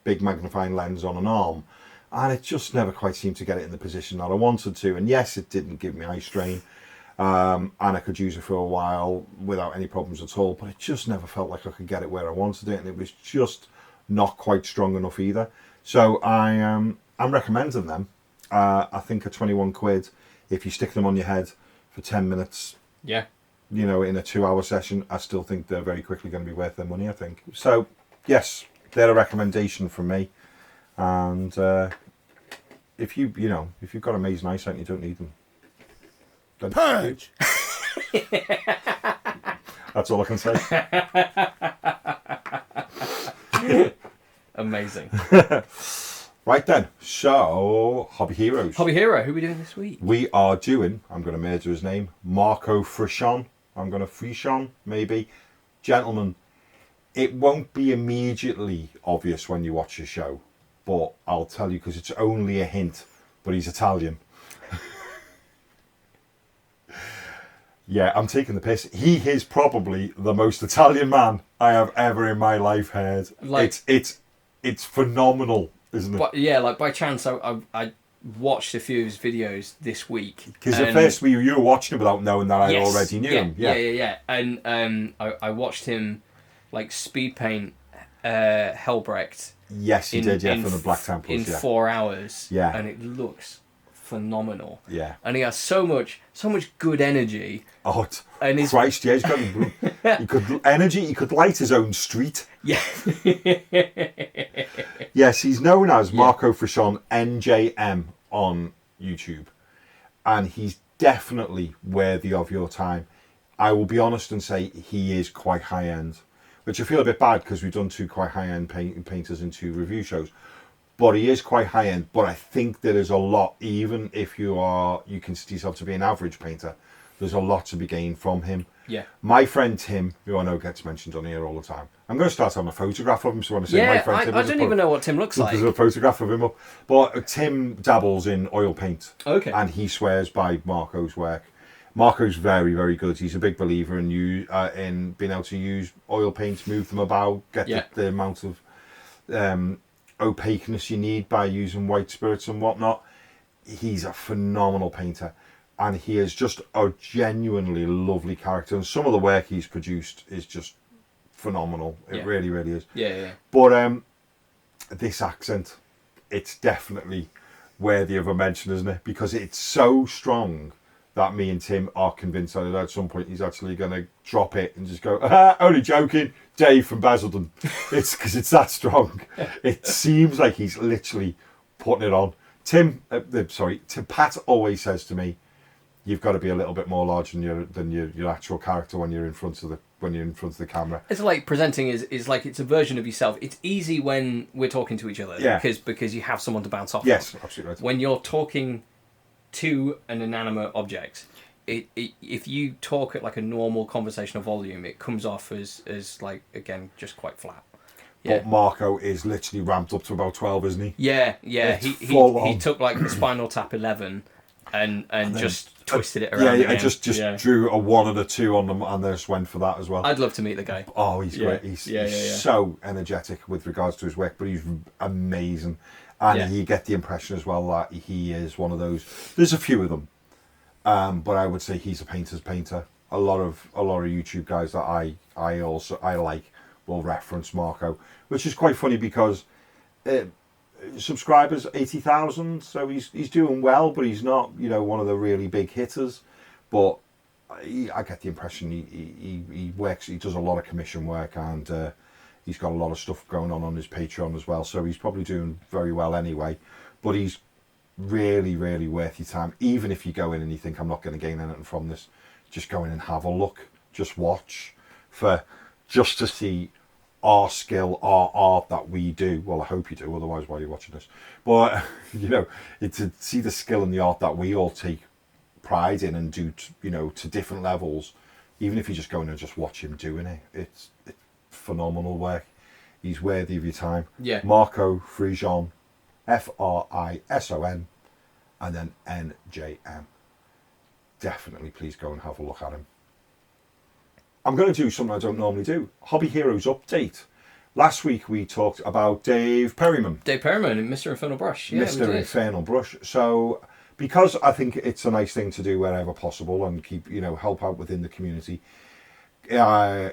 [SPEAKER 2] big magnifying lens on an arm, and it just never quite seemed to get it in the position that I wanted to. And yes, it didn't give me eye strain, and I could use it for a while without any problems at all. But it just never felt like I could get it where I wanted it, and it was just not quite strong enough either. So I'm recommending them. I think at 21 quid, if you stick them on your head for 10 minutes, in a 2-hour session, I still think they're very quickly going to be worth their money, I think. So, yes, they're a recommendation from me. And if you've got amazing eyesight and you don't need them, then purge. That's all I can say.
[SPEAKER 3] Amazing.
[SPEAKER 2] Right then, so Hobby Heroes.
[SPEAKER 3] Hobby Hero, who are we doing this week?
[SPEAKER 2] We are doing, I'm going to murder his name, Marco Frischon. I'm going to Frischon, maybe. Gentlemen, it won't be immediately obvious when you watch the show, but I'll tell you because it's only a hint, but he's Italian. Yeah, I'm taking the piss. He is probably the most Italian man I have ever in my life heard. It's phenomenal. Isn't it?
[SPEAKER 3] But yeah, like by chance, I watched a few of his videos this week.
[SPEAKER 2] Because at first you were watching him without knowing that I already knew him.
[SPEAKER 3] Yeah. And I watched him like speed paint Helbrecht.
[SPEAKER 2] Yes, he did. Yeah, from the Black Templars.
[SPEAKER 3] In 4 hours.
[SPEAKER 2] Yeah,
[SPEAKER 3] and it looks phenomenal.
[SPEAKER 2] Yeah,
[SPEAKER 3] and he has so much good energy.
[SPEAKER 2] Oh, and Christ! Yeah, he's got he could light his own street.
[SPEAKER 3] Yeah.
[SPEAKER 2] Yes, he's known as Marco Frischon NJM on YouTube, and he's definitely worthy of your time. I will be honest and say he is quite high end, which I feel a bit bad because we've done two quite high end painters in two review shows. But he is quite high end. But I think there is a lot, even if you consider yourself to be an average painter, there's a lot to be gained from him.
[SPEAKER 3] Yeah.
[SPEAKER 2] My friend Tim, who I know gets mentioned on here all the time. I'm going to start having a photograph of him, so I want to say my friend Tim.
[SPEAKER 3] I don't even know what Tim looks like.
[SPEAKER 2] There's a photograph of him up. But Tim dabbles in oil paint.
[SPEAKER 3] Okay.
[SPEAKER 2] And he swears by Marco's work. Marco's very, very good. He's a big believer in being able to use oil paints, move them about, get the amount of opaqueness you need by using white spirits and whatnot. He's a phenomenal painter. and he is just a genuinely lovely character. And some of the work he's produced is just phenomenal. It really, really is.
[SPEAKER 3] Yeah.
[SPEAKER 2] But this accent, it's definitely worthy of a mention, isn't it? Because it's so strong that me and Tim are convinced that at some point he's actually going to drop it and just go, only joking, Dave from Basildon. It's because it's that strong. It seems like he's literally putting it on. Pat always says to me, you've got to be a little bit more large than your actual character when you're in front of the camera.
[SPEAKER 3] It's like presenting is like it's a version of yourself. It's easy when we're talking to each other because you have someone to bounce off.
[SPEAKER 2] Yes, absolutely right.
[SPEAKER 3] When you're talking to an inanimate object, if you talk at like a normal conversational volume, it comes off as like, again, just quite flat. Yeah.
[SPEAKER 2] But Marco is literally ramped up to about 12, isn't he?
[SPEAKER 3] Yeah. He took like the Spinal Tap 11 and just twisted it around.
[SPEAKER 2] Yeah, just drew a 1 and a 2 on them, and they just went for that as well.
[SPEAKER 3] I'd love to meet the guy.
[SPEAKER 2] Oh, he's great. He's so energetic with regards to his work, but he's amazing. And you get the impression as well that he is one of those. There's a few of them, but I would say he's a painter's painter. A lot of YouTube guys that I like will reference Marco, which is quite funny because subscribers 80,000, so he's doing well, but he's not one of the really big hitters. But I get the impression he works. He does a lot of commission work, and he's got a lot of stuff going on his Patreon as well, so he's probably doing very well anyway. But he's really, really worth your time. Even if you go in and you think, I'm not going to gain anything from this, just go in and have a look. Just watch just to see our skill, our art that we do. Well, I hope you do, otherwise why are you watching this? But, to see the skill and the art that we all take pride in and do, to different levels, even if you just go in and just watch him doing it, it's phenomenal work. He's worthy of your time.
[SPEAKER 3] Yeah.
[SPEAKER 2] Marco Frison, Frison, and then NJM. Definitely, please go and have a look at him. I'm going to do something I don't normally do. Hobby Heroes update. Last week we talked about Dave Perryman.
[SPEAKER 3] Dave Perryman and Mr. Infernal Brush. Yeah,
[SPEAKER 2] Mr. Infernal Brush. So, because I think it's a nice thing to do wherever possible and keep, help out within the community, I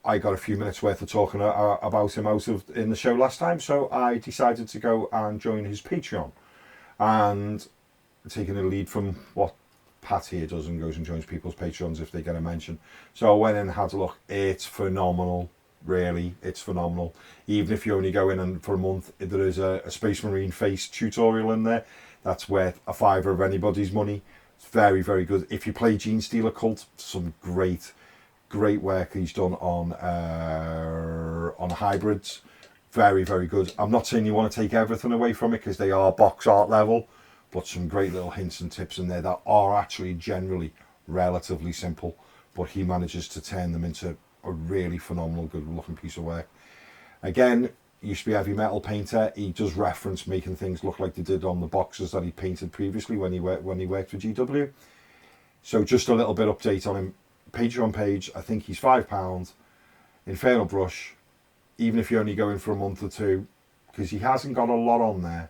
[SPEAKER 2] got a few minutes worth of talking about him in the show last time, so I decided to go and join his Patreon, and taking a lead from what Pat here does and goes and joins people's Patreons if they get a mention. So I went in and had a look. It's phenomenal, really. It's phenomenal. Even if you only go in and for a month, there is a Space Marine face tutorial in there. That's worth a $5 of anybody's money. It's very, very good. If you play Gene Stealer Cult, some great work he's done on hybrids. Very, very good. I'm not saying you want to take everything away from it because they are box art level, but some great little hints and tips in there that are actually generally relatively simple, but he manages to turn them into a really phenomenal, good looking piece of work. Again, used to be a heavy metal painter. He does reference making things look like they did on the boxes that he painted previously when he worked for GW. So just a little bit update on him. Patreon page, I think he's £5. Infernal Brush, even if you only go in for a month or two, because he hasn't got a lot on there,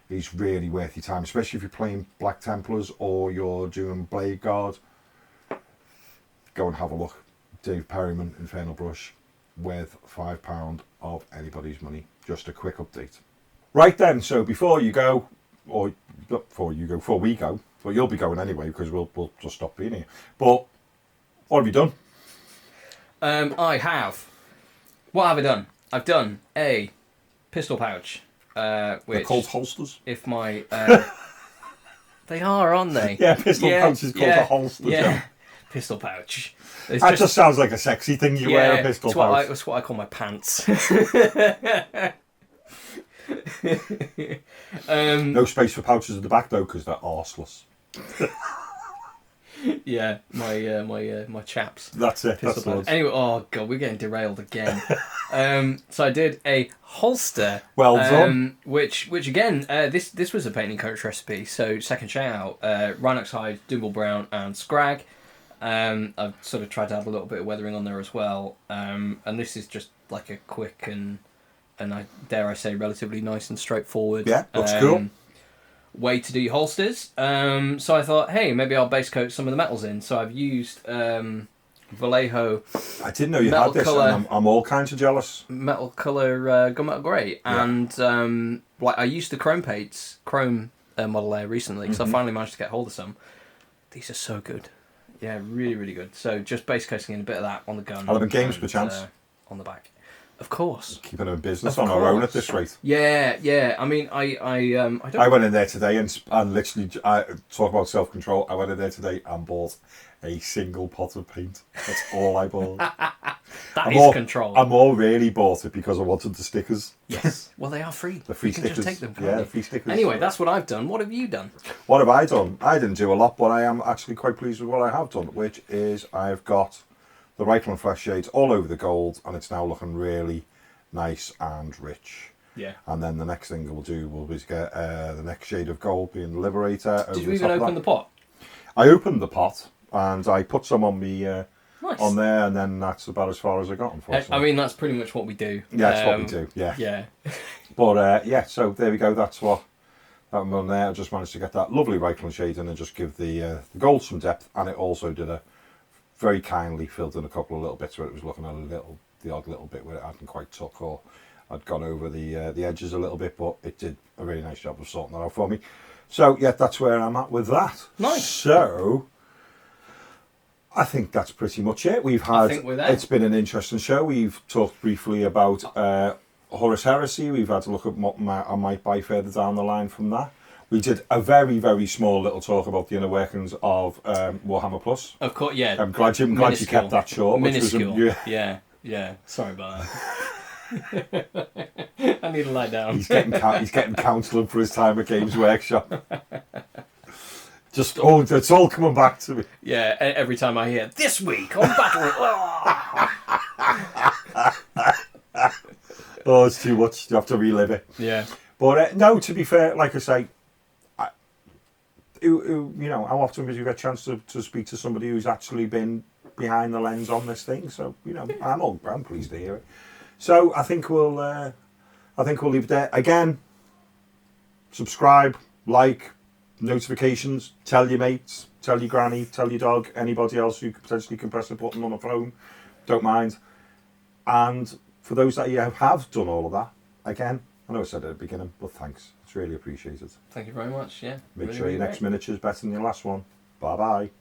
[SPEAKER 2] he's really worth your time, especially if you're playing Black Templars or you're doing Blade Guard. Go and have a look. Dave Perryman, Infernal Brush, worth £5 of anybody's money. Just a quick update. Right then, so before we go, but you'll be going anyway because we'll just stop being here. But what have you done?
[SPEAKER 3] I have. What have I done? I've done a pistol pouch. Which,
[SPEAKER 2] they're called holsters?
[SPEAKER 3] If my... they are, aren't they?
[SPEAKER 2] Yeah, pistol pouch is called a holster.
[SPEAKER 3] Yeah, pistol pouch.
[SPEAKER 2] That just sounds like a sexy thing you wear, a pistol pouch.
[SPEAKER 3] That's what I call my pants.
[SPEAKER 2] No space for pouches at the back, though, because they're arseless.
[SPEAKER 3] Yeah, my chaps.
[SPEAKER 2] That's it. That's the
[SPEAKER 3] anyway, oh god, we're getting derailed again. So I did a holster.
[SPEAKER 2] Well done.
[SPEAKER 3] Which again, this was a painting coach recipe. So second shout out, Rhinox Hide, Dougal Brown, and Scrag. I've sort of tried to have a little bit of weathering on there as well. And this is just like a quick and I dare I say relatively nice and straightforward.
[SPEAKER 2] Yeah, looks cool.
[SPEAKER 3] way to do your holsters. So I thought, hey, maybe I'll base coat some of the metals in. So I've used Vallejo.
[SPEAKER 2] I didn't know you had this, and I'm all kinds of jealous.
[SPEAKER 3] Metal colour gunmetal grey, and like I used the chrome model there recently because I finally managed to get hold of some. These are so good. Yeah, really, really good. So just base coating in a bit of that on the gun.
[SPEAKER 2] I'll have a games per chance.
[SPEAKER 3] On the back. Of course.
[SPEAKER 2] Keeping them in business on our own at this rate.
[SPEAKER 3] Yeah. I mean,
[SPEAKER 2] I went in there today and literally, talk about self-control, I went in there today and bought a single pot of paint. That's all I bought.
[SPEAKER 3] Control.
[SPEAKER 2] I'm all really bought it because I wanted the stickers.
[SPEAKER 3] Yes. Well, they are free.
[SPEAKER 2] The free
[SPEAKER 3] you
[SPEAKER 2] stickers.
[SPEAKER 3] Can just take them,
[SPEAKER 2] yeah, the free stickers.
[SPEAKER 3] Anyway, that's what I've done. What have you done?
[SPEAKER 2] What have I done? I didn't do a lot, but I am actually quite pleased with what I have done, which is I've got the Reikland Fresh shades all over the gold, and it's now looking really nice and rich.
[SPEAKER 3] Yeah.
[SPEAKER 2] And then the next thing we'll do will be to get the next shade of gold being the Liberator.
[SPEAKER 3] Did you even open the pot?
[SPEAKER 2] I opened the pot and I put some on me
[SPEAKER 3] nice.
[SPEAKER 2] on there, and then that's about as far as I got, unfortunately.
[SPEAKER 3] I mean, that's pretty much what we do.
[SPEAKER 2] Yeah, that's what we do. Yeah.
[SPEAKER 3] Yeah.
[SPEAKER 2] But yeah, so there we go. That's what that one on there. I just managed to get that lovely Reikland shade in and just give the gold some depth, and it also did very kindly filled in a couple of little bits where it was looking the odd little bit where it hadn't quite took, or I'd gone over the edges a little bit, but it did a really nice job of sorting that out for me. So yeah, that's where I'm at with that.
[SPEAKER 3] Nice.
[SPEAKER 2] So I think that's pretty much it. It's been an interesting show. We've talked briefly about Horus Heresy. We've had to look at what I might buy further down the line from that. We did a very, very small little talk about the inner workings of Warhammer Plus.
[SPEAKER 3] Of course, yeah.
[SPEAKER 2] I'm glad you kept that short.
[SPEAKER 3] Minuscule. Yeah. Sorry about that. I need to lie down.
[SPEAKER 2] He's getting counselling for his time at Games Workshop. It's all coming back to me.
[SPEAKER 3] Yeah, every time I hear this week on Battle.
[SPEAKER 2] Oh, it's too much. You have to relive it.
[SPEAKER 3] Yeah.
[SPEAKER 2] But no, to be fair, like I say, how often do you get a chance to speak to somebody who's actually been behind the lens on this thing? So I'm pleased to hear it. So I think we'll leave it there. Again, subscribe, like, notifications, tell your mates, tell your granny, tell your dog, anybody else who potentially can press a button on a phone. Don't mind. And for those that you have done all of that, again, I know I said it at the beginning, but thanks. It's really appreciated.
[SPEAKER 3] Thank you very much, yeah.
[SPEAKER 2] Make sure your next miniature is better than your last one. Bye-bye.